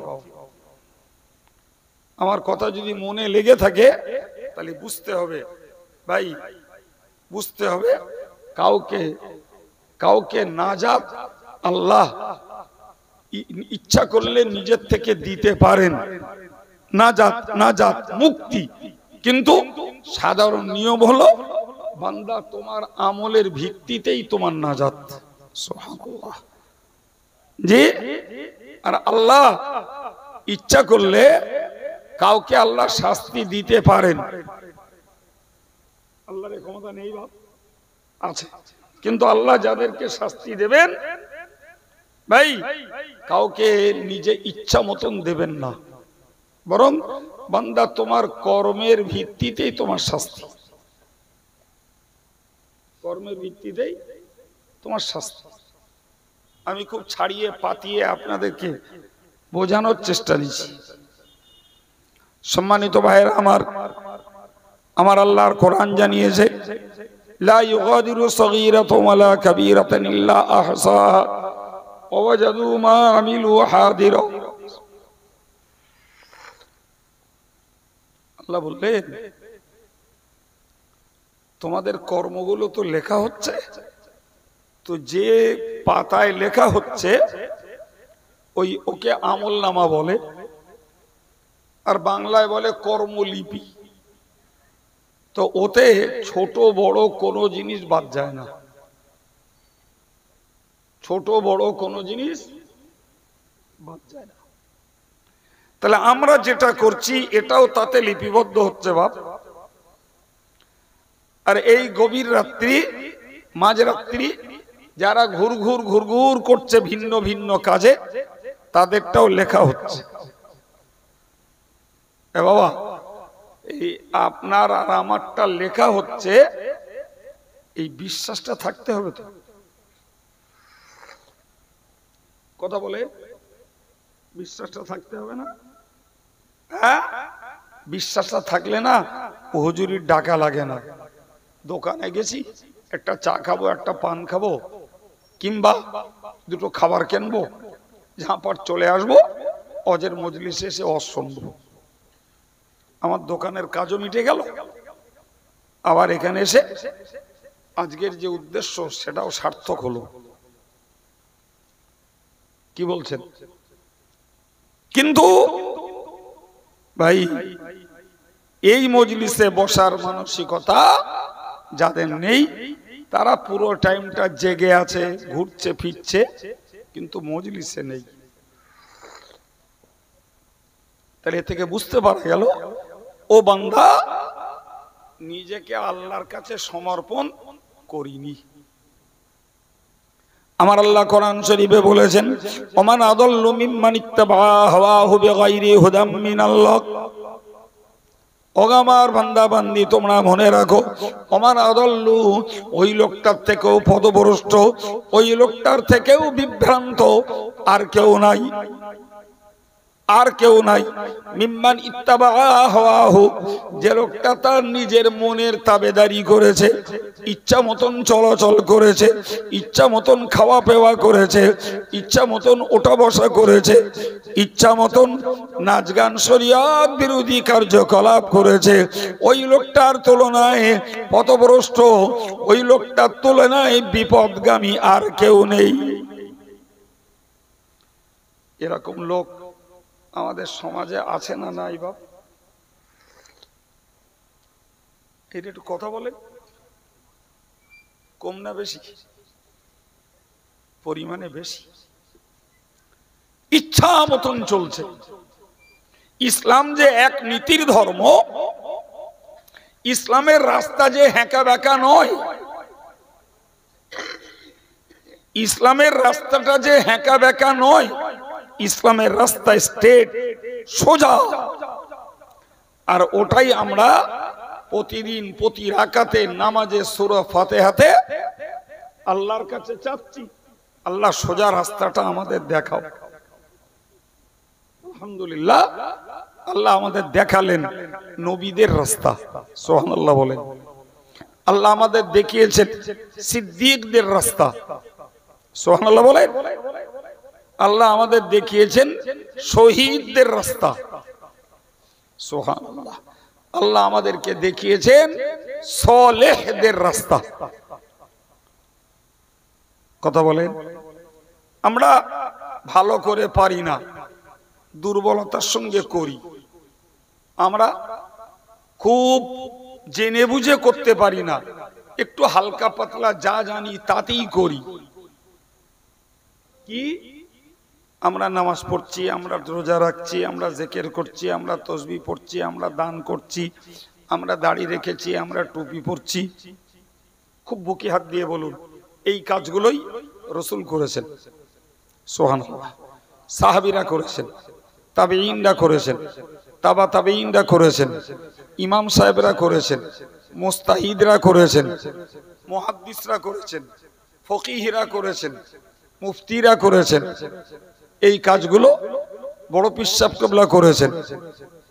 আমার কথা যদি মনে লেগে থাকে তাহলে বুঝতে হবে ভাই, বুঝতে হবে কাউকে কাউকে নাজাত আল্লাহ ইচ্ছা করলে নিজের থেকে দিতে পারেন, নাজাত মুক্তি। কিন্তু সাধারণ নিয়ম হলো বান্দা তোমার আমলের ভিত্তিতেই তোমার নাজাত। সুবহানাল্লাহ। জি, আর আল্লাহ ইচ্ছা করলে কাউকে আল্লাহ শাস্তি দিতে পারেন। আল্লাহর ক্ষমতা নেই বাপ, আছে, কিন্তু আল্লাহ যাদেরকে শাস্তি দেবেন ভাই কাউকে নিজে ইচ্ছা মতন দেবেন না, বরং বান্দা তোমার কর্মের ভিত্তিতেই তোমার শাস্তি, কর্মের ভিত্তিতেই তোমার শাস্তি। আমি খুব ছাড়িয়ে পাতিয়ে আপনাদেরকে বোঝানোর চেষ্টা নিচ্ছি। সম্মানিত ভাইয়েরা আমার আল্লাহর কোরআন জানিয়েছে, লা ইউগাদিরু সগীরাতান ওয়ালা কাবীরাতান ইল্লা আহসাহা ওয়া ওয়াজাদু মা আমিলু হাদিরা। আল্লাহ বললেন তোমাদের কর্মগুলো তো লেখা হচ্ছে, তো যে পাতায় লেখা হচ্ছে ওকে আমল নামা বলে, আর বাংলায় বলে কর্মলিপি। তো ওতে ছোট বড় কোনো জিনিস বাদ যায় না, ছোট বড় কোনো জিনিস বাদ যায় না। তাহলে আমরা যেটা করছি এটাও তাতে লিপিবদ্ধ হচ্ছে বাপ। আর এই গভীর রাত্রি, মাঝরাত্রি যারা ঘুরঘুর করছে ভিন্ন ভিন্ন কাজে, তাদেরটাও লেখা হচ্ছে। এ বাবা, এই আপনার আর আমারটা লেখা হচ্ছে, এই বিশ্বাসটা থাকতে হবে তো। কথা বলে, বিশ্বাসটা থাকতে হবে না? হ্যাঁ, বিশ্বাসটা থাকলে না হুজুরির ডাকা লাগে না। দোকানে গেছি, একটা চা খাবো, একটা পান খাবো, কিংবা দুটো খাবার কিনবো, ঝাঁপার চলে আসবো, অজের মজলিসে এসে অজ শুনবো, আমার দোকানের কাজও মিটে গেল। আবার এখানে এসে আজকের যে উদ্দেশ্য সেটাও সার্থক হলো। কি বলছেন? কিন্তু ভাই, এই মজলিসে বসার মানসিকতা যাদের নেই, তারা পুরো টাইমটা জেগে আছে, ঘুরছে ফিরছে, কিন্তু মজলিসে নেই। তাহলে এ থেকে বুঝতে পারা গেল ও বান্দা নিজেকে আল্লাহর কাছে সমর্পণ করিনি। আমার আল্লাহ কোরআন শরীফে বলেছেন, ওমান আদাল্লু মিম্মান ইত্তাবা হাওয়াহু বিগাইরি হুদাম মিনাল্লাহ। ওগামার বান্দা বান্দি, তোমরা মনে রাখো, ওমান আদাল্লু, ওই লোকটার থেকেও পথভ্রষ্ট, ওই লোকটার থেকেও বিভ্রান্ত আর কেউ নাই, আর কেউ নাই। মিম্মান ইত্তাবা হাওয়াহু, যে লোকটা তার নিজের মনের তাবেদারি করেছে, ইচ্ছা মতন চলাচল করেছে, ইচ্ছা মতন খাওয়া পেওয়া করেছে, ইচ্ছা মতন ওঠা বসা করেছে, ইচ্ছা মতন নাচ গান শরিয়ত বিরোধী কার্যকলাপ করেছে, ওই লোকটার তুলনায় পথভ্রষ্ট, ওই লোকটার তুলনায় বিপদগামী আর কেউ নেই। এরকম লোক আমাদের সমাজে আছে না নাই বাপ? এটা একটু কথা বলেন, কম না বেশি? পরিমাণে বেশি। ইচ্ছা মতন চলছে। ইসলাম যে এক নীতির ধর্ম, ইসলামের রাস্তা যে হ্যাঁকা ব্যাকা নয়, ইসলামের রাস্তাটা যে হ্যাঁকা ব্যাকা নয়, ইসলামের রাস্তা স্ট্রেট, সোজা। আর ওটাই আমরা প্রতিদিন প্রতি রাকাতে নামাজে সূরা ফাতিহাতে আল্লাহর কাছে চাচ্ছি, আল্লাহ সোজা রাস্তাটা আমাদের দেখাও। আলহামদুলিল্লাহ, আল্লাহ আমাদের দেখালেন নবীদের রাস্তা, সুবহানাল্লাহ বলেন। আল্লাহ আমাদের দেখিয়েছেন সিদ্দিকদের রাস্তা, সুবহানাল্লাহ বলেন। আল্লাহ আমাদের দেখিয়েছেন শহীদদের রাস্তা, সুবহানাল্লাহ। আল্লাহ আমাদেরকে দেখিয়েছেন সালেহদের রাস্তা। কথা বলেন। আমরা ভালো করে পারি না, দুর্বলতার সঙ্গে করি। আমরা খুব জেনে বুঝে করতে পারি না, একটু হালকা পাতলা যা জানি তাতেই করি। কি? আমরা নামাজ পড়ছি, আমরা রোজা রাখছি, আমরা জিকির করছি, আমরা তাসবিহ পড়ছি, আমরা দান করছি, আমরা দাড়ি রেখেছি, আমরা টুপি পরছি। খুব বুকে হাত দিয়ে বলুন, এই কাজগুলোই রাসূল করেছেন, সুবহানাল্লাহ। সাহাবীরা করেছেন, তাবেঈনরা করেছেন, তাবা তাবেঈনরা করেছেন, ইমাম সাহেবরা করেছেন, মুস্তাহিদরা করেছেন, মুহাদ্দিসরা করেছেন, ফকিহরা করেছেন, মুফতিরা করেছেন। এই কাজগুলো বড় পীর সাহেব কেবলা করেছেন,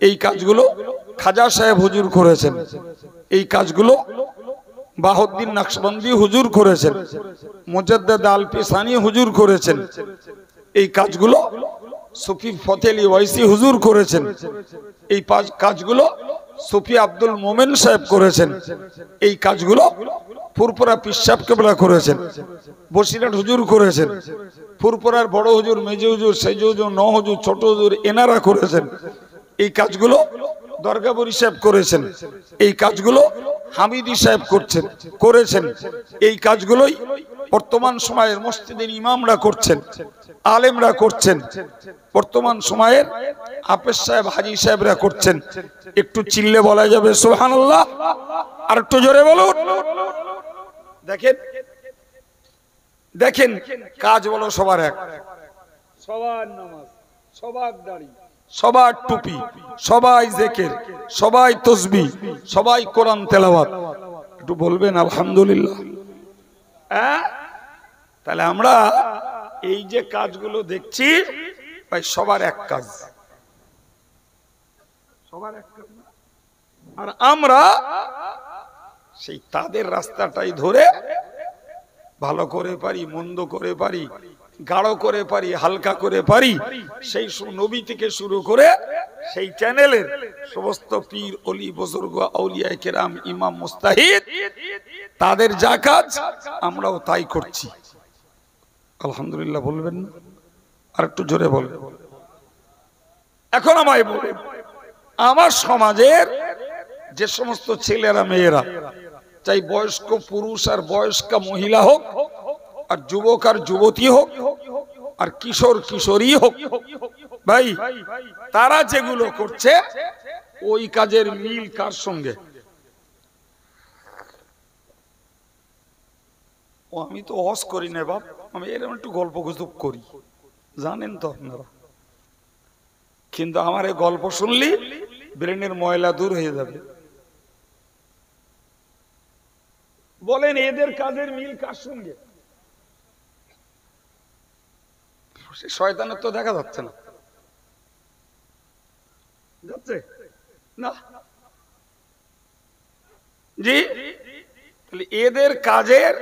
এই কাজগুলো খাজা সাহেব হুজুর করেছেন, এই কাজগুলো বাহাউদ্দিন নকশবন্দি হুজুর করেছেন, মুজাদ্দিদ আল পিসানি হুজুর করেছেন, এই কাজগুলো সুফি ফতেলি ওয়াইসি হুজুর করেছেন, এই কাজগুলো সুফি আব্দুল মোমেন সাহেব করেছেন, এই কাজগুলো ফুরপুরা পীর সাহেব কেবলা করেছেন, বসিরহাট হুজুর করেছেন, ফুরপুরার বড় হুজুর, মেজে হুজুর, সেজ হুজুর, ন হুজুর, ছোট হুজুর, এনারা করেছেন। এই কাজগুলো দরগাবুরি সাহেব করেছেন, এই কাজগুলো হামিদি সাহেব করেছেন, এই কাজগুলোই বর্তমান সময়ের মসজিদের ইমামরা করছেন, আলেমরা করছেন, বর্তমান সময়ের হাফেজ সাহেব, হাজী সাহেবরা করছেন। একটু চিল্লে বলা যাবে সুবহানাল্লাহ? আর একটু জোরে বলুন। দেখেন দেখেন, কাজ বলো সবার এক, সবার নামাজ, সবার দাড়ি, সবার টুপি, সবাই জিকির, সবাই তাসবিহ, সবাই কোরআন তেলাওয়াত। একটু বলবেন আলহামদুলিল্লাহ। তাহলে আমরা এই যে কাজগুলো দেখছি ভাই সবার এক কাজ, সবার এক কাজ। আর আমরা সেই তাদের রাস্তাটাই ধরে ভালো করে পারি, মন্দ করে পারি, গাঢ় করে পারি, হালকা করে পারি, সেই নবী থেকে শুরু করে সেই চ্যানেলের সমস্ত পীর অলি বুজুর্গ আউলিয়া কেরাম ইমাম মুস্তাহিদ তাদের যা কাজ আমরাও তাই করছি। আলহামদুলিল্লাহ বলবেন না? আর একটু জোরে বলবেন। এখন আমায় বলেন, আমার সমাজের যে সমস্ত ছেলেরা মেয়েরা, চাই বয়স্ক পুরুষ আর বয়স্কা মহিলা হোক, আর যুবক আর যুবতী হোক, আর কিশোর কিশোরী হোক, ভাই তারা যেগুলো করছে ওই কাজের মিল কার সঙ্গে? ও আমি তো হস করি না বাপ, আমি এরকম একটু গল্প গুজব করি, জানেন তো আপনারা। কিন্তু আমার এই গল্প শুনলি ব্রেনের ময়লা দূর হয়ে যাবে। বলেন এদের কাজের মিল কার সঙ্গে? শয়তানের তো দেখা যাচ্ছে না, যাচ্ছে না জি। তাহলে এদের কাজের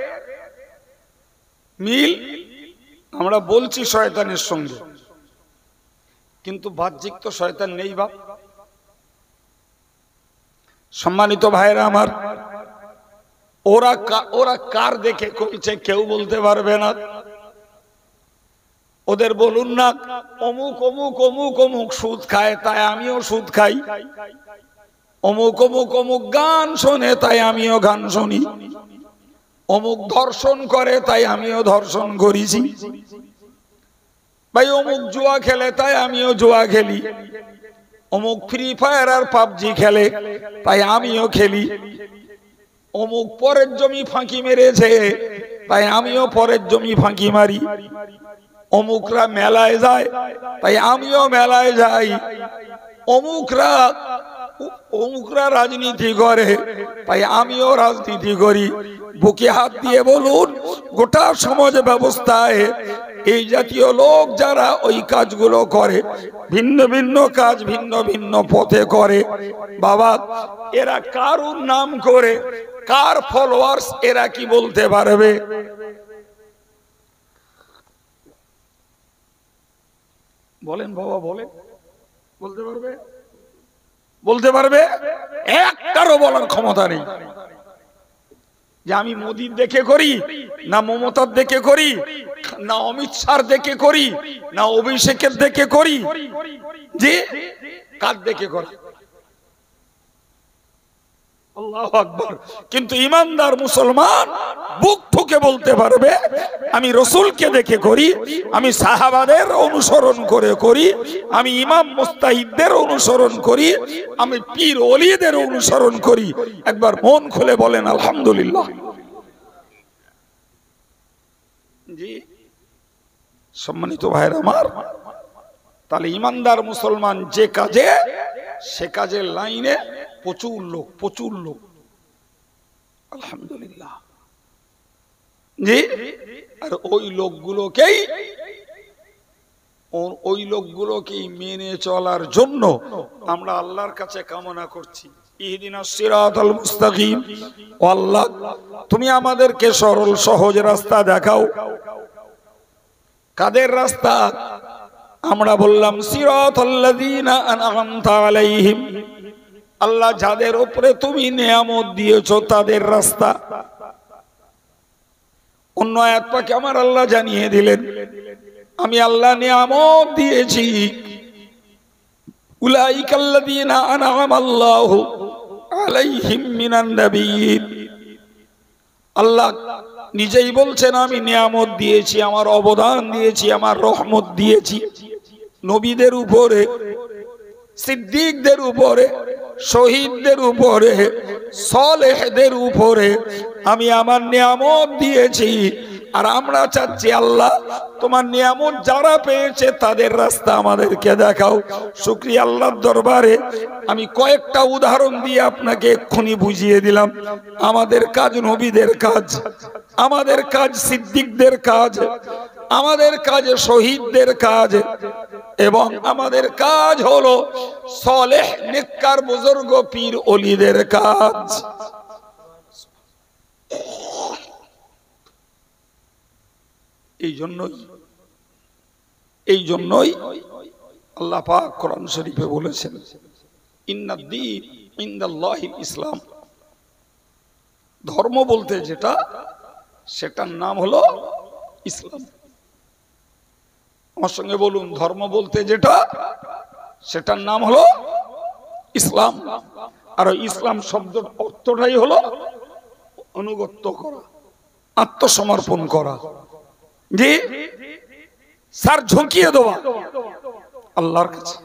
মিল আমরা বলছি শয়তানের সঙ্গে, কিন্তু বাহ্যিক তো শয়তান নেই বাপ। সম্মানিত ভাইরা আমার, ওরা কার দেখে করেছে কেউ বলতে পারবে না। ওদের বলুন না অমুক অমুক অমুক অমুক সুদ খায় তাই আমিও সুদ খাই, অমুক অমুক অমুক গান শোনে তাই আমিও গান শুনি, অমুক ধর্ষণ করে তাই আমিও ধর্ষণ করেছি, ভাই অমুক জুয়া খেলে তাই আমিও জুয়া খেলি, অমুক ফ্রি ফায়ার আর পাবজি খেলে তাই আমিও খেলি, অমুক পরের জমি ফাঁকি মেরেছে তাই আমিও পরের জমি ফাঁকি মারি, অমুকরা মেলায় যায় তাই আমিও মেলায় যাই, অমুকরা রাজনীতি করে তাই আমিও রাজনীতি করি। বুকে হাত দিয়ে বলুন, গোটা সমাজ ব্যবস্থায় এই জাতীয় লোক যারা ওই কাজগুলো করে, ভিন্ন ভিন্ন কাজ ভিন্ন ভিন্ন পথে করে, বাবা এরা কারুর নাম করে, কার ফলোয়ার্স এরা কি বলতে পারবে? বলেন বাবা, বলেন, বলতে পারবে? বলতে পারবে? একটারও বলার ক্ষমতা নেই যে আমি মোদির দেখে করি, না মমতার দেখে করি, না অমিত শাহর দেখে করি, না অভিষেকের দেখে করি, যে কার দেখে করি? আল্লাহু আকবার। কিন্তু ইমানদার মুসলমান বুক ঠুকে বলতে পারবে আমি রাসূলকে দেখে করি, আমি সাহাবাদের অনুসরণ করে করি, আমি ইমাম মুস্তাহিদদের অনুসরণ করি, আমি পীর ওলিদের অনুসরণ করি। একবার মন খুলে বলেন আলহামদুলিল্লাহ। জি সম্মানিত ভাইরা আমার, তাহলে ইমানদার মুসলমান যে কাজে, সে কাজের লাইনে প্রচুর লোক, প্রচুর লোক, আলহামদুলিল্লাহ জি। আর ওই লোকগুলোকেই মেনে চলার জন্য আমরা আল্লাহর কাছে কামনা করছি, ইহদিনাস সিরাতাল মুস্তাকিম। ও আল্লাহ, তুমি আমাদেরকে সরল সহজ রাস্তা দেখাও। কাদের রাস্তা? আমরা বললাম সিরাতাল্লাযীনা আন'আমতা আলাইহিম, আল্লাহ যাদের উপরে তুমি নিয়ামত দিয়েছো তাদের রাস্তা। অন্য আয়াত পাকে আমার আল্লাহ জানিয়ে দিলেন, আমি আল্লাহ নিয়ামত দিয়েছি, উলাইকাল্লাযীনা আন'আমাল্লাহু আলাইহিম মিনান নাবিয়্যিন। আল্লাহ নিজেই বলছেন আমি নিয়ামত দিয়েছি, আমার অবদান দিয়েছি, আমার রহমত দিয়েছি নবীদের উপরে, সিদ্দিকদের উপরে, শহীদদের উপরে, সালেহদের উপরে আমি আমার নিয়ামত দিয়েছি। আর আমরা চাচ্ছি আল্লাহ তোমার নিয়ামত যারা পেয়েছে তাদের রাস্তা আমাদেরকে দেখাও। শুকরিয়া আল্লাহর দরবারে। আমি কয়েকটা উদাহরণ দিয়ে আপনাকে এক্ষুনি বুঝিয়ে দিলাম। আমাদের কাজ নবীদের কাজ, আমাদের কাজ সিদ্দিকদের কাজ, আমাদের কাজ শহীদদের কাজ, এবং আমাদের কাজ হলো সালেহ নেককার বুজুর্গ পীর ওলিদের কাজ। এই জন্যই আল্লাহ পাক কোরআন শরীফে বলেছেন ইন্নাদ-দীন ইনদাল্লাহিল ইসলাম। ধর্ম বলতে যেটা, সেটার নাম হলো ইসলাম। আমার সঙ্গে বলুন, ধর্ম বলতে যেটা, সেটার নাম হলো ইসলাম। আর ইসলাম শব্দের অর্থটাই হলো অনুগত্য করা, আত্মসমর্পণ করা, জি, স্যার ঝুঁকিয়ে দেওয়া আল্লাহর কাছে,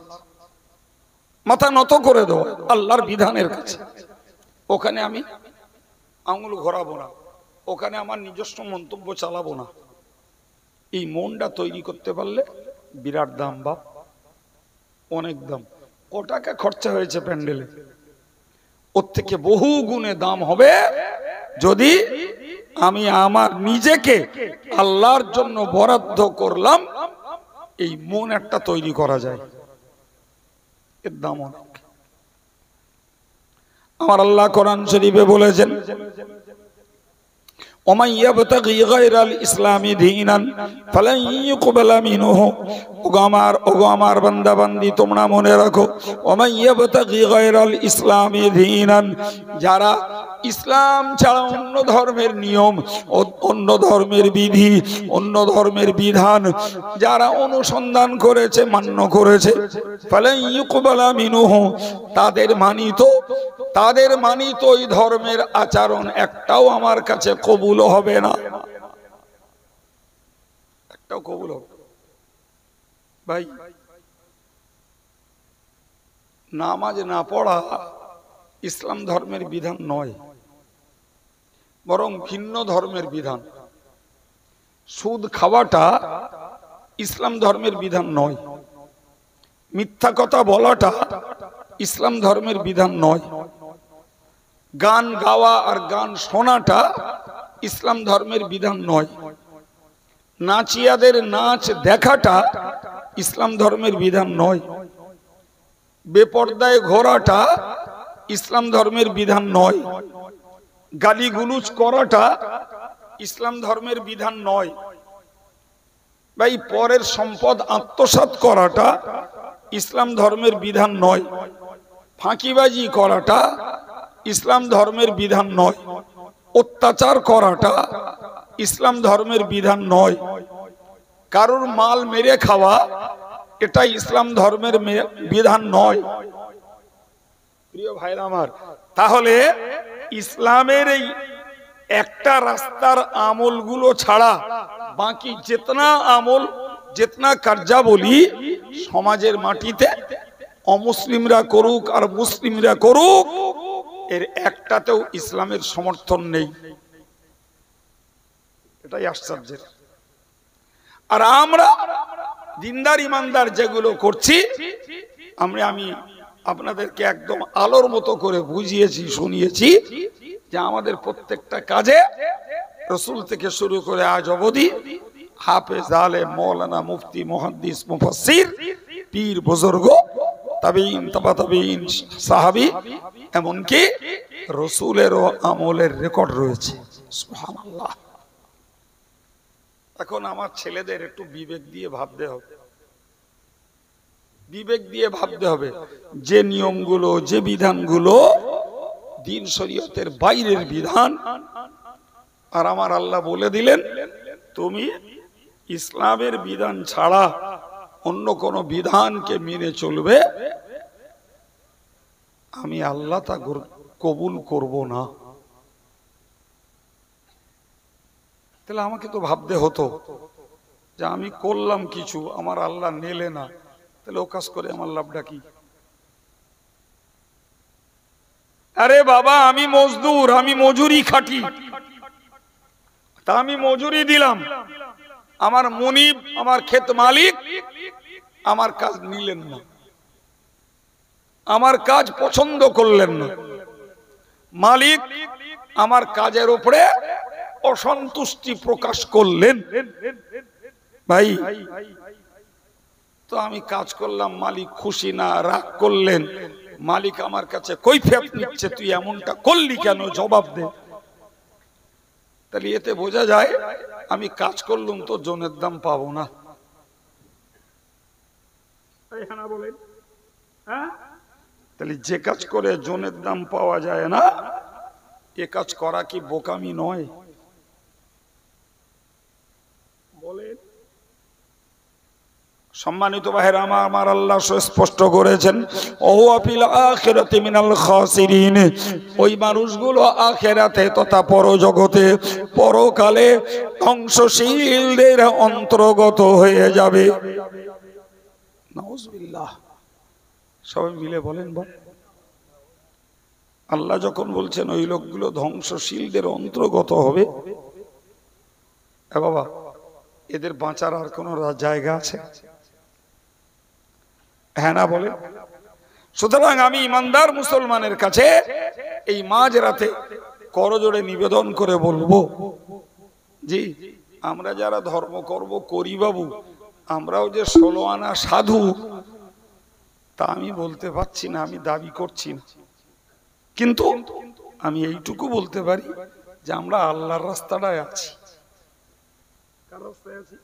মাথা নত করে দেওয়া আল্লাহর বিধানের কাছে। ওখানে আমি আঙুল ঘোরাবো না, ওখানে আমার নিজস্ব মন্তব্য চালাবো না। এই মনটা তৈরি করতে পারলে বিরাট দাম বাপ, অনেক দাম। ক টাকা খরচা হয়েছে প্যান্ডেলে, ওর থেকে বহু গুণে দাম হবে যদি আমি আমার নিজেকে আল্লাহর জন্য বরাদ্দ করলাম। এই মন একটা তৈরি করা যায়, এর দাম অনেক। আমার আল্লাহ কোরআন শরীফে বলেছেন ওমান ইয়াবতাগি গায়রাল ইসলামি দীনান ফালান ইউকবালা মিনহু। ওগো আমার বান্দা বান্দি, তোমরা মনে রাখো, ওমান ইয়াবতাগি গায়রাল ইসলামি দীনান, যারা ইসলাম ছাড়া অন্য ধর্মের নিয়ম, অন্য ধর্মের বিধি, অন্য ধর্মের বিধান যারা অনুসন্ধান করেছে, মান্য করেছে, ফালান ইউকবালা মিনহু, তাদের মানিত ওই ধর্মের আচরণ একটাও আমার কাছে কবুল হবে না, একটাও কবুল হবে। ভাই, নামাজ না পড়া ইসলাম ধর্মের বিধান নয়, বরং ভিন্ন ধর্মের বিধান। সুদ খাওয়াটা ইসলাম ধর্মের বিধান নয়, মিথ্যা কথা বলাটা ইসলাম ধর্মের বিধান নয়, গান গাওয়া আর গান শোনাটা ইসলাম ধর্মের বিধান নয়, নাচিয়াদের নাচ দেখাটা ইসলাম ধর্মের বিধান নয়, বেপর্দায় ঘোরাটা ইসলাম ধর্মের বিধান নয়, গালিগুলুজ করাটা ইসলাম ধর্মের বিধান নয়। ভাই, পরের সম্পদ আত্মসাৎ করাটা ইসলাম ধর্মের বিধান নয়, ফাঁকিবাজি করাটা ইসলাম ধর্মের বিধান নয়, অত্যাচার করাটা ইসলাম ধর্মের বিধান নয়, কারোর মাল মেরে খাওয়া এটা ইসলাম ধর্মের বিধান নয়। প্রিয় ভাইরা আমার, তাহলে ইসলামের এই একটা রাস্তার আমলগুলো ছাড়া বাকি যেতনা আমল, যেতনা কার্যাবলী সমাজের মাটিতে অমুসলিমরা করুক আর মুসলিমরা করুক, এর একটাতেও ইসলামের সমর্থন নেই। এটাই আশ্চর্যের। আর আমরা দিনদার ইমানদার যেগুলো করছি, আমি আপনাদেরকে একদম আলোর মতো করে বুঝিয়েছি, শুনিয়েছি যে আমাদের প্রত্যেকটা কাজে রসুল থেকে শুরু করে আজ অবধি হাফেজ, আলেম, মৌলানা, মুফতি, মুহাদ্দিস, মুফাসসির, পীর, বুজুর্গ, তাবেঈন, তাবা তাবেঈন, সাহাবী, এমনকি রসুলেরও আমলের রেকর্ড রয়েছে। সুবহানাল্লাহ। এখন আমার ছেলেদের একটু বিবেক দিয়ে ভাবতে হবে, বিবেক দিয়ে ভাবতে হবে যে নিয়মগুলো, যে বিধানগুলো দিন শরীয়তের বাইরের বিধান, আর আমার আল্লাহ বলে দিলেন তুমি ইসলামের বিধান ছাড়া অন্য কোন বিধানকে মেনে চলবে, আমি আল্লাহ তা কবুল করব না। তাহলে আমাকে তো ভাবতে হতো যে আমি করলাম কিছু, আমার আল্লাহ নেলে না, তাহলে ও কাজ করে আমার লাভটা কি? আরে বাবা, আমি মজদুর, আমি মজুরি খাটি, তা আমি মজুরি দিলাম, আমার মুনিব আমার ক্ষেত মালিক আমার কাজ নিলেন না, আমার কাজ পছন্দ করলেন না, মালিক আমার কাজের উপরে অসন্তুষ্টি প্রকাশ করলেন। ভাই তো আমি কাজ করলাম, মালিক খুশি না, রাগ করলেন, মালিক আমার কাছে কৈফিয়ত নিচ্ছে, তুই এমনটা করলি কেন, জবাব দে। তাহলে এতে বোঝা যায় আমি কাজ করলাম তো জনের দাম পাবো না। তাহলে যে কাজ করে জনের দাম পাওয়া যায় না, এ কাজ করা কি বোকামি নয়? বলেন। সম্মানিত ভাইরা আমার আল্লাহ স্পষ্ট করেছেন, ওয়া ফিল আখিরাতি মিনাল খাসিরিন, ওই মানুষগুলো আখিরাতে তথা পরজগতে পরকালে ধ্বংসশীলদের অন্তর্গত হয়ে যাবে। নাউজুবিল্লাহ। সবাই মিলে বলেন। আল্লাহ যখন বলছেন ওই লোকগুলো ধ্বংসশীলদের অন্তর্গত হবে, বাবা এদের বাঁচার আর কোন জায়গা আছে? হ্যাঁ না বলে? সুতরাং আমি ইমানদার মুসলমানের কাছে এই মাঝরাতে করজোড়ে নিবেদন করে বলবো, জি আমরা যারা ধর্ম করি বাবু, আমরাও যে 16 আনা সাধু তা আমি বলতে পারছি না, আমি দাবি করছি না, কিন্তু আমি এইটুকু বলতে পারি যে আমরা আল্লাহর রাস্তাটায় আছি। কার রাস্তায় আছি?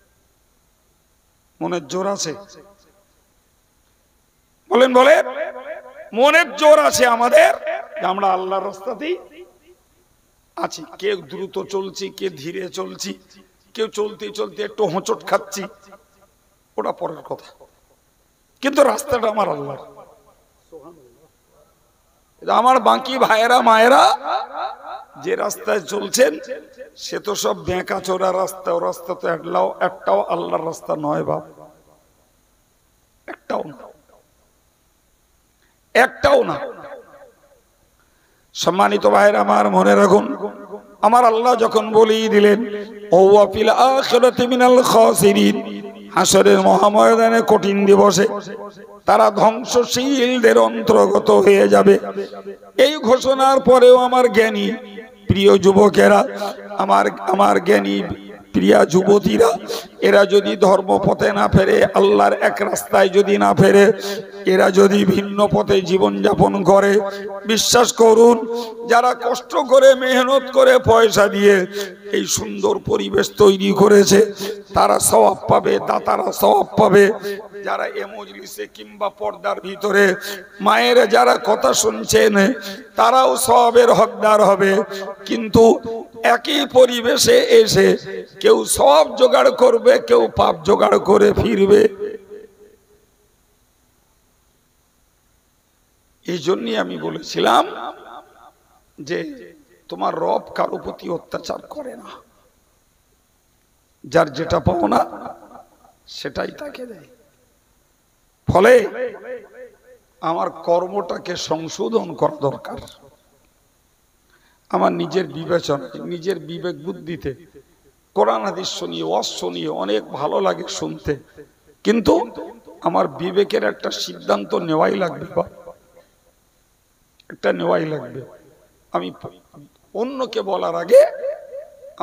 মনের জোর আছে? বলেন বলেন। মনের জোর আছে আমাদের, আমরা আল্লাহর রাস্তাতেই আছি। কে দ্রুত চলছি, কে ধীরে চলছি, কেউ চলতে চলতে একটু হোঁচট খাচ্ছি, ওটা পরের কথা, কিন্তু রাস্তাটা আমার আল্লাহর। আমার বাকি ভাইয়েরা মায়েরা যে রাস্তায় চলছেন সে তো সব বেঁকা চোরা রাস্তা, ও রাস্তা তো একটাও আল্লাহর রাস্তা নয় বাপ, একটাও না, একটাও না। সম্মানিত ভাইয়েরা আমার মনে রাখুন, আমার আল্লাহ যখন বলেই দিলেন ওয়া ফিল আখিরাতি মিনাল খাসিরিন, হাসরের মহাময়দানে কঠিন দিবসে তারা ধ্বংসশীলদের অন্তর্গত হয়ে যাবে, এই ঘোষণার পরেও আমার জ্ঞানী প্রিয় যুবকেরা, আমার জ্ঞানী প্রিয়া যুবতীরা, এরা যদি ধর্মপথে না ফেরে, আল্লাহর এক রাস্তায় যদি না ফেরে, এরা যদি ভিন্ন পথে জীবন যাপন করে, বিশ্বাস করুন যারা কষ্ট করে মেহনত করে পয়সা দিয়ে এই সুন্দর পরিবেশ তৈরি করেছে তারা সওয়াব পাবে, দাতারা সওয়াব পাবে। যারা এ মজলিসে কিংবা পর্দার ভিতরে মায়ের যারা কথা শুনছেন তারাও সওয়াবের হকদার হবে, কিন্তু একই পরিবেশে এসে কেউ সওয়াব জোগাড় করবে, কেউ পাপ জোগাড় করে ফিরবে। এই জন্যই আমি বলেছিলাম যে তোমার রব কারো প্রতি অত্যাচার করে না, যার যেটা পাও না সেটাই তাকে দেয়। ফলে আমার কর্মটাকে সংশোধন করা দরকার। আমার নিজের বিবেচনা, নিজের বিবেক বুদ্ধিতে কোরআন হাদিস শুনি, ওয়াজ শুনি, অনেক ভালো লাগে শুনতে, কিন্তু আমার বিবেকের একটা সিদ্ধান্ত নেওয়াই লাগবে, একটা নেওয়াই লাগবে। আমি অন্যকে বলার আগে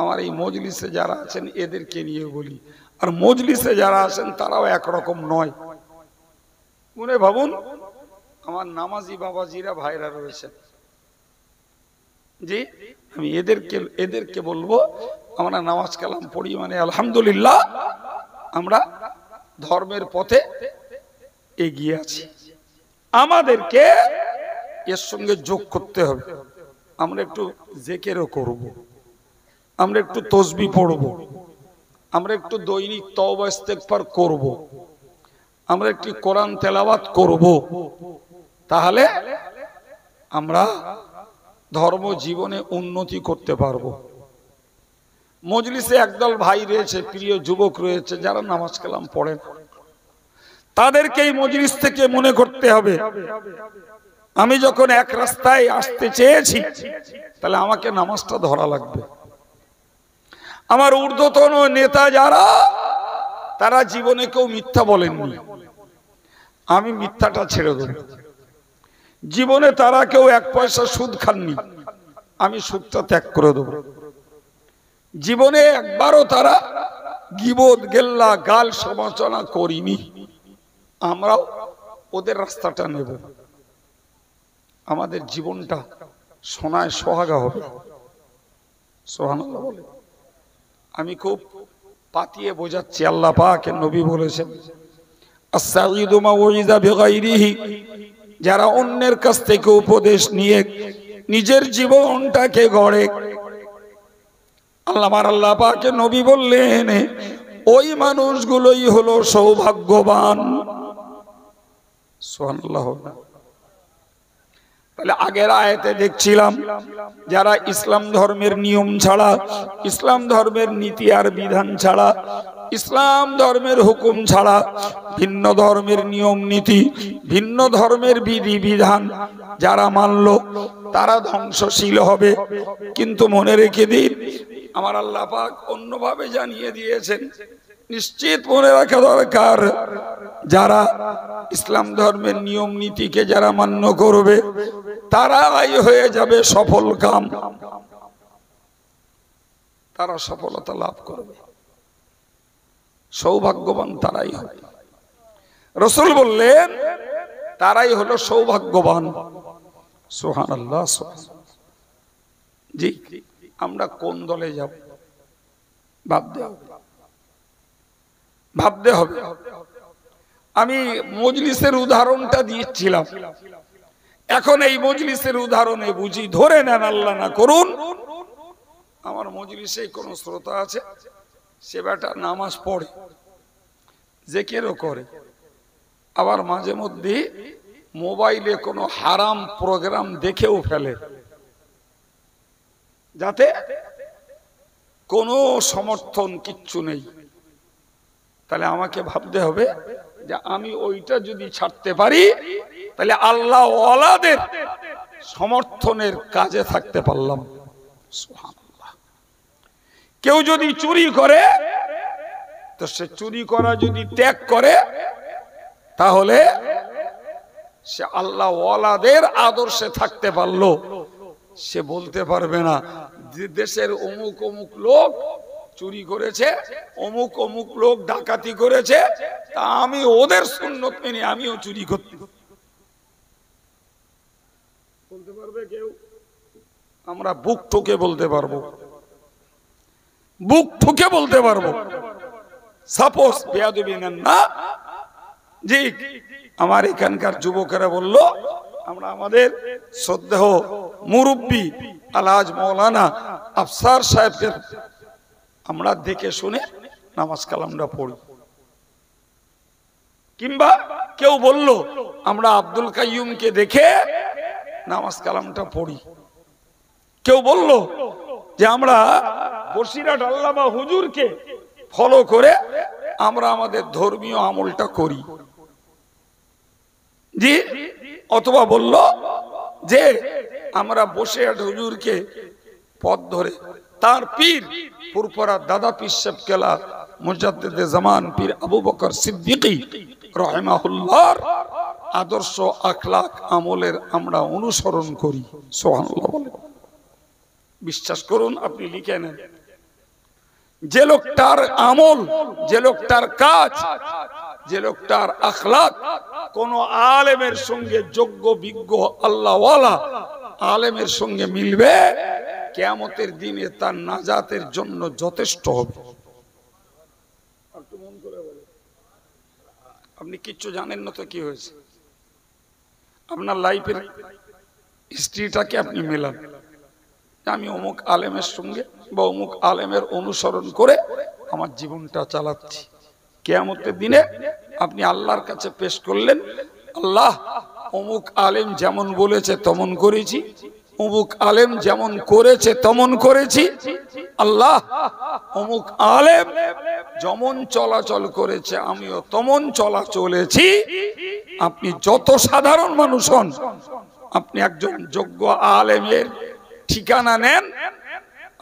আমার এই মজলিসে যারা আছেন এদেরকে নিয়ে বলি, আর মজলিসে যারা আছেন তারাও একরকম নয়। মনে ভাবুন আমার নামাজি বাবাজিরা ভাইরা রয়েছেন, জি আমি এদেরকে বলবো আমরা নামাজ কালাম পড়ি, মানে আলহামদুলিল্লাহ আমরা ধর্মের পথে এগিয়ে আছি। আমাদেরকে এর সঙ্গে যোগ করতে হবে, আমরা একটু জিকিরও করব, আমরা একটু তাসবিহ পড়ব, আমরা একটু দৈনিক তওবা ইস্তেগফার করব, আমরা একটু কোরআন তেলাওয়াত করব, তাহলে আমরা ধর্ম জীবনে উন্নতি করতে পারবো। মজলিসে একদল ভাই রয়েছে, প্রিয় যুবক রয়েছে যারা নামাজ কালাম পড়েন, তাদেরকে এই মজলিস থেকে মনে করতে হবে আমি যখন এক রাস্তায় আসতে চেয়েছি তাহলে আমাকে নামাজটা ধরা লাগবে। আমার ঊর্ধ্বতন নেতা যারা, তারা জীবনে কেউ মিথ্যা বলেননি। আমি মিথ্যাটা ছেড়ে দেব। জীবনে তারা কেউ 1 পয়সা সুদ খাননি, আমি সুদটা ত্যাগ করে দেব। জীবনে একবারও তারা গীবত গেল্লা গাল সমালোচনা করিনি, আমরাও ওদের রাস্তাটা নেব। আমাদের জীবনটা সোনায় সোহাগা হবে। সুবহানাল্লাহ বলে। আমি খুব পাতিয়ে বোঝাচ্ছি। আল্লাহ পাকের নবী বলেছেন, আস-সাঈদু মা উইযা বিগাইরিহি, যারা অন্যের কাছ থেকে উপদেশ নিয়ে নিজের জীবনটাকে গড়ে, আল্লাহ পাকের নবী বললেন ওই মানুষগুলোই হলো সৌভাগ্যবান। সুবহানাল্লাহ। তাহলে আগের আয়াতে দেখছিলাম যারা ইসলাম ধর্মের নিয়ম ছাড়া, ইসলাম ধর্মের নীতি আর বিধান ছাড়া, ইসলাম ধর্মের হুকুম ছাড়া ভিন্ন ধর্মের নিয়ম নীতি, ভিন্ন ধর্মের বিধি বিধান যারা মানলো তারা ধ্বংসশীল হবে। কিন্তু মনে রেখে দিন, আমার আল্লাহ পাক অন্যভাবে জানিয়ে দিয়েছেন, নিশ্চিত মনে রাখা দরকার, যারা ইসলাম ধর্মের নিয়ম নীতিকে যারা মান্য করবে তারাই হয়ে যাবে সফল কাম, তারা সফলতা লাভ করবে। সৌভাগ্যবান তারাই হবে। রাসূল বললেন তারাই হলো সৌভাগ্যবান। সুবহানাল্লাহ। জি, আমরা কোন দলে যাব ভাবতে হবে। আমি মজলিসের উদাহরণটা দিয়েছিলাম, এখন এই মজলিসের উদাহরণে বুঝি, ধরে নেন আল্লাহ না করুন আমার মজলিসে কোনো শ্রোতা আছে, সে বেটা নামাজ পড়ে, জিকিরও করে, আবার মাঝে মধ্যে মোবাইলে কোনো হারাম প্রোগ্রাম দেখেও ফেলে, যাতে কোনো সমর্থন কিচ্ছু নেই। তাহলে আমাকে ভাবতে হবে যে আমি ওইটা যদি ছাড়তে পারি তাহলে আল্লাহ ওয়ালাদের সমর্থনের কাজে থাকতে পারলাম। সুবহানাল্লাহ। কেউ যদি চুরি করে তো সে চুরি করা যদি ত্যাগ করে তাহলে সে আল্লাহ ওয়ালাদের আদর্শে থাকতে পারলো। সে বলতে পারবে না দেশের অমুক অমুক লোক চুরি করেছে, অমুক অমুক লোক ডাকাতি করেছে, তা আমি ওদের সুন্নত মেনে আমিও চুরি করতে। বলতে পারবে কেউ? আমরা বুক ঠুকে বলতে পারবো, বুক ঠুকে বলতে পারবো। সাপোজ বেয়াদবি নেন না। জি, আমার এখানকার যুবকেরা বলল আমরা আমাদের শ্রদ্ধেয় মুরব্বী আলহাজ মাওলানা আফসার সাহেবকে আমরা দেখে শুনে নামাজ কালামটা পড়ি। কিংবা কেউ বলল আমরা আব্দুল কাইয়ুমকে দেখে নামাজ কালামটা পড়ি। কেউ বলল যে আমরা বসিরহাট আল্লামা হুজুরকে ফলো করে আমরা আমাদের ধর্মীয় আমলটা করি। জি, অথবা বলল যে আমরা বসিরহাট হুজুরকে পথ ধরে তার পীর পুরপরা দাদা পীর সাহেব কেলা মুজাদ্দিদে জামান পীর আবু বকর সিদ্দিকী রাহিমাহুল্লাহর আদর্শ আখলাক আমলের আমরা অনুসরণ করি। সুবহানাল্লাহ বলে। বিশ্বাস করুন, আপনি লিখে নেন, যে লোকটার আমল, যে লোকটার কাজ, যে লোকটার আখলাক কোন আলেমের সঙ্গে, যোগ্য বিজ্ঞ আল্লাহওয়ালা আলেমের সঙ্গে মিলবে, কিয়ামতের দিনে তার নাজাতের জন্য যথেষ্ট হবে। আপনি কিচ্ছু জানেন না তো কি হয়েছে? আপনার লাইফের হিস্ট্রিটাকে আপনি মেলান, আমি অমুক আলেমের সঙ্গে বা অমুক আলেমের অনুসরণ করে আমার জীবনটা চালাচ্ছি। কিয়ামতের দিনে আপনি আল্লাহর কাছে পেশ করলেন, আল্লাহ অমুক আলেম যেমন বলেছে তেমন করেছি, অমুক আলেম যেমন করেছে তেমন করেছি, আল্লাহ অমুক আলেম যেমন চলাচল করেছে আমিও তেমন চলা চলেছি। আপনি যত সাধারণ মানুষ হন, আপনি একজন যোগ্য আলেমের ঠিকানা নেন,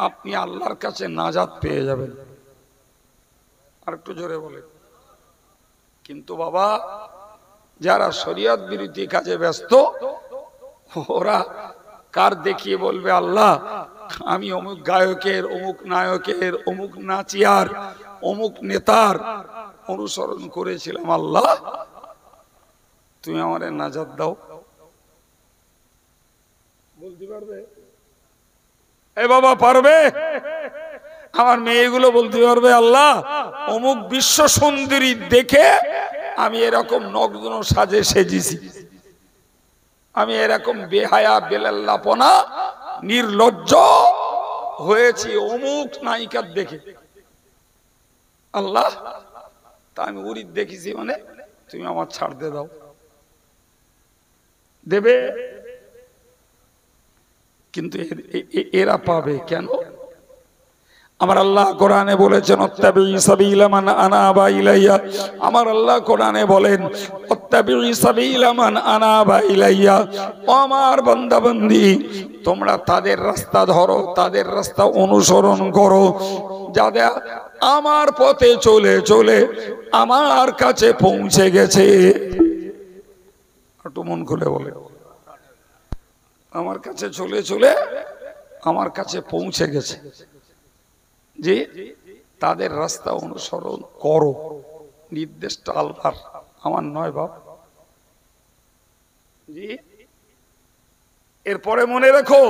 আপনি আল্লাহর কাছে নাজাত পেয়ে যাবেন। আর একটু জোরে বলে। কিন্তু বাবা যারা শরীয়ত বিরোধী কাজে ব্যস্ত, ওরা কার দেখিয়ে বলবে আল্লাহ আমি অমুক গায়কের, অমুক নায়কের, অমুক নাচিয়ার, অমুক নেতার অনুসরণ করেছিলাম, আল্লাহ তুমি আমারে নাজাত দাও। বলতে পারবে? এ বাবা পারবে? আমার মেয়েগুলো বলতে পারবে আল্লাহ অমুক বিশ্ব সুন্দরী দেখে আমি এরকম নগ্ন সাজে সেজেছি, আমি এরকম বেহায়া বেলাল্লাপনা নির্লজ্জ হয়েছি অমুক নায়িকার দেখে, আল্লাহ তা আমি উরিদ দেখেছি, মানে তুমি আমার ছাড় দিয়ে দাও। দেবে? কিন্তু এরা পাবে কেন? আমার আল্লাহ কোরআনে বলেছেন ওয়াত্তাবিউ সাবিলা মান আনাবা ইলাইয়া। আমার আল্লাহ কোরআনে বলেন ওয়াত্তাবিউ সাবিলা মান আনাবা ইলাইয়া। ও আমার বান্দা বান্দি, তোমরা তাদের রাস্তা ধরো, তাদের রাস্তা অনুসরণ করো যারা আমার পথে চলে চলে আমার কাছে পৌঁছে গেছে। একটু মন খুলে বলে, আমার কাছে চলে চলে আমার কাছে পৌঁছে গেছে, যে তাদের রাস্তা অনুসরণ করো। নির্দেশটা আল্লাহর, আমার নয় বাপ। জি, এরপরে মনে রাখো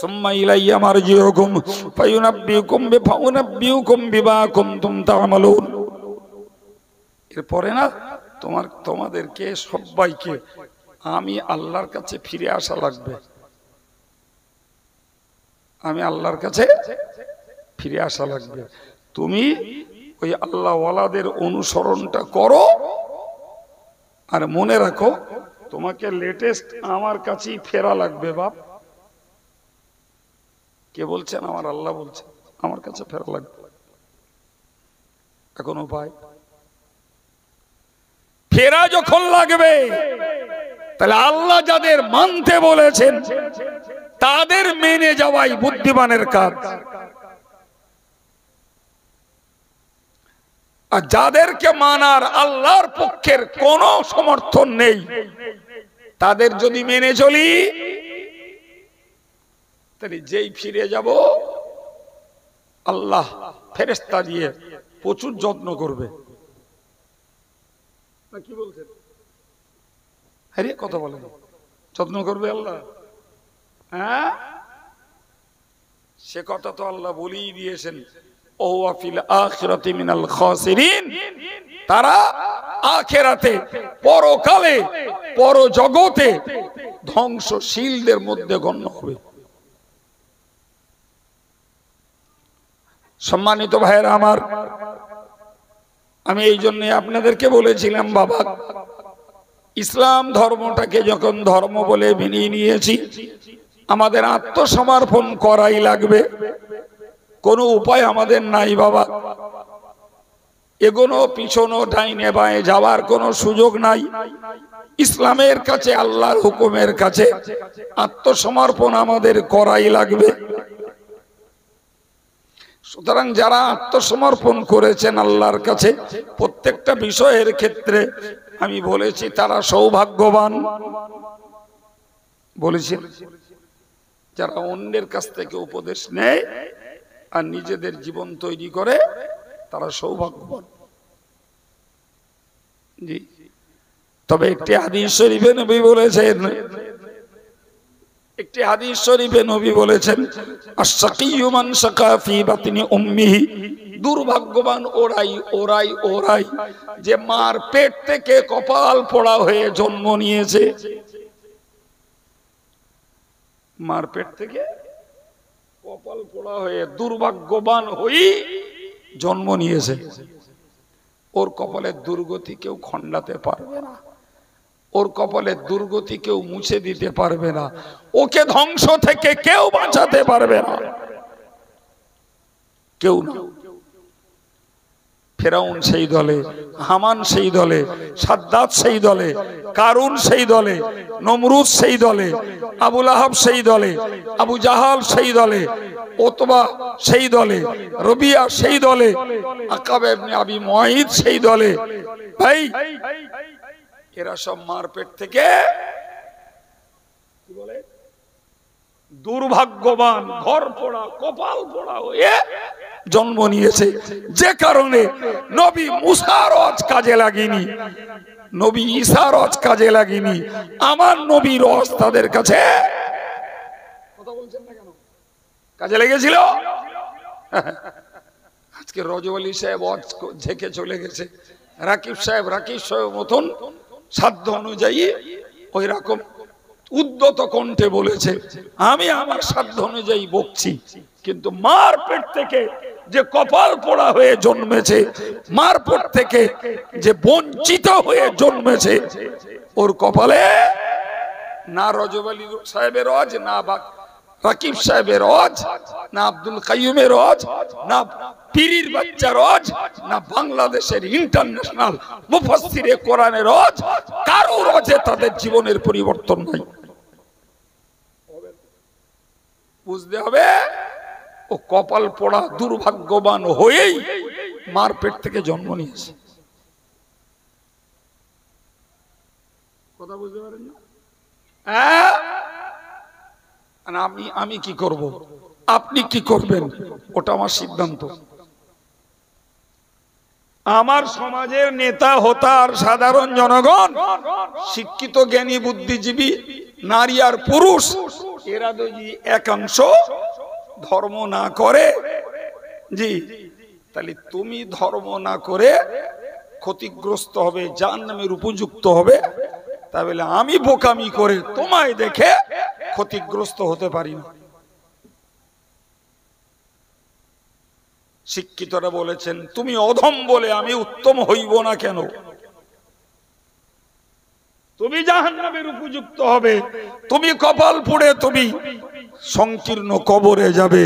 সুম্মা ইলাইয়া মারজিউকুম ফায়ুনাব্বিউকুম বিমা কুনতুম তা'মালুন। এরপরে না তোমাদেরকে সবাইকে আমি আল্লাহর কাছে ফিরে আসা লাগবে। আমি আল্লাহর কাছে ফিরে আসা লাগবে। তুমি ওই আল্লাহ ওয়ালাদের অনুসরণটা করো, আর মনে রাখো তোমাকে লেটেস্ট আমার কাছেই ফেরা লাগবে বাপ। কে বলছেন? আমার আল্লাহ বলছেন আমার কাছে ফেরা লাগবে। এখন উপায়, ফেরা যখন লাগবে তাহলে আল্লাহ যাদের মানতে বলেছেন তাদের মেনে যাওয়াই বুদ্ধিমানের কাজ। আর যাদেরকে মানার আল্লাহর পক্ষের কোনো সমর্থন নেই, তাদের যদি মেনে চলি তাহলে যেই ফিরে যাব আল্লাহ ফেরেশতা দিয়ে প্রচুর যত্ন করবে। কি বলছেন? আরে কথা বলেন, যত্ন করবে আল্লাহ? হ্যাঁ, সে কথা তো আল্লাহ বলেই দিয়েছেন, ওয়া ফিল আখিরাতি মিনাল খাসিরিন। তারা আখিরাতে, পরকালে, পরজগতে ধ্বংসশীলদের মধ্যে গণ্য হবে। সম্মানিত ভাইয়েরা আমার, আমি এই জন্য আপনাদেরকে বলেছিলাম বাবা, ইসলাম ধর্মটাকে যখন ধর্ম বলে মেনে নিয়েছি, আমাদের আত্মসমর্পণ করাই লাগবে। কোনো উপায় আমাদের নাই বাবা। এগোনো পিছনো ডাইনে বাঁয়ে যাওয়ার কোনো সুযোগ নাই। ইসলামের কাছে, আল্লাহর হুকুমের কাছে আত্মসমর্পণ আমাদের করাই লাগবে। সুতরাং যারা আত্মসমর্পণ করেছেন আল্লাহর কাছে প্রত্যেকটা বিষয়ের ক্ষেত্রে, আমি বলেছি তারা সৌভাগ্যবান। বলেছি যারা অন্যের কাছ থেকে উপদেশ নেয় আর নিজেদের জীবন তৈরি করে, তারা সৌভাগ্যবান। জি, তবে একটি হাদিস শরীফে নবী বলেছেন, একটি হাদিস শরীফে নবী বলেছেন আশ-শাকিয়্যু মান শাকা ফি বাতনি উম্মিহি। দুর্ভাগ্যবান ওরাই ওরাই ওরাই যে মার পেট থেকে কপাল পোড়া হয়ে জন্ম নিয়েছে। মার পেট থেকে কপাল পোড়া হয়ে দুর্ভাগ্যবান হই জন্ম নিয়েছে। ওর কপালের দুর্গতি কেউ খণ্ডাতে পারবে না, ওর কপালের দুর্গতি কেউ মুছে দিতে পারবে না, ওকে ধ্বংস থেকে কেউ বাঁচাতে পারবে না, কেউ না। ফেরাউন সেই দলে, হামান সেই দলে, সাদ্দাত সেই দলে, কারুন সেই দলে, নমরুদ সেই দলে, আবুল আহাব সেই দলে, আবু জাহাল সেই দলে, ওতবা সেই দলে, রবিয়া সেই দলে, আকাব ইবনে আবি মুআইদ সেই দলে। ভাই এরা সব মারপেট থেকে কি বলে দুর্ভাগ্যবান, ঘর পোড়া, কপাল পোড়া হয়ে জন্ম নিয়েছে। যে কারণে নবী মুসার রজ কাজে লাগেনি, নবী ঈসার রজ কাজে লাগেনি, আমার নবীর রজ তাদের কাছে কথা বলছেন না কেন কাজে লেগেছিল। আজকে রজব আলী সাহেব রজ ঝেঁকে চলে গেছে, রাকিব সাহেব মতন সাধ্য অনুযায়ী ওই রকম উদ্যত কণ্ঠে বলেছে, আমি আমার সাধ্য অনুযায়ী বকছি। কিন্তু মার পেট থেকে যে কপাল পোড়া হয়ে জন্মেছে, মার পেট থেকে যে বঞ্চিত হয়ে জন্মেছে, ওর কপালে না রজব আলী সাহেবের রজ, না রাকিব সাহেবের রজ, না আব্দুল কাইয়ুমের রজ, না পীরির বাচ্চা রজ, না বাংলাদেশের ইন্টারন্যাশনাল মুফাসসিরে কোরআনের রজ, কারো রজে তাদের জীবনের পরিবর্তন নাই। বুঝতে হবে ও কপাল পোড়া দুর্ভাগ্যবান হয়েই মার পেট থেকে জন্ম নিয়েছে। কথা বুঝতে পারেন না? আমি কি করব, আপনি কি করবেন, ওটা আমার সিদ্ধান্ত। আমার সমাজের নেতা হোতার সাধারণ জনগণ, শিক্ষিত জ্ঞানী বুদ্ধিজীবী নারী আর পুরুষ, এরা যদি একাংশ ধর্ম না করে, জি, তাহলে তুমি ধর্ম না করে ক্ষতিগ্রস্ত হবে, জাহান্নামের উপযুক্ত হবে। তাহলে আমি বোকামি করে তোমায় দেখে ক্ষতিগ্রস্ত হতে পারি না। শিক্ষিতরা বলেছেন, তুমি অধম বলে আমি উত্তম হইব না কেন? তুমি জাহান্নামের উপযুক্ত হবে, তুমি কপাল পুড়ে তুমি সংকীর্ণ কবরে যাবে।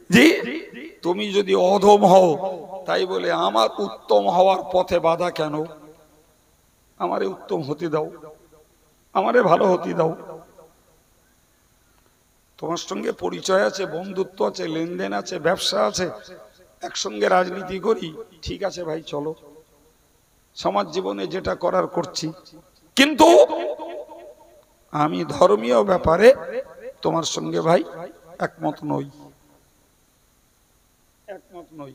জি, তুমি যদি অধম হও, তাই বলে আমার উত্তম হওয়ার পথে বাধা কেন? আমারে উত্তম হতে দাও, আমারে ভালো হতে দাও। তোমার সঙ্গে পরিচয় আছে, বন্ধুত্ব আছে, লেনদেন আছে, ব্যবসা আছে, একসঙ্গে রাজনীতি করি, ঠিক আছে ভাই, চলো, সমাজ জীবনে যেটা করার করছি। কিন্তু আমি ধর্মীয় ব্যাপারে তোমার সঙ্গে ভাই একমত নই, একমত নই।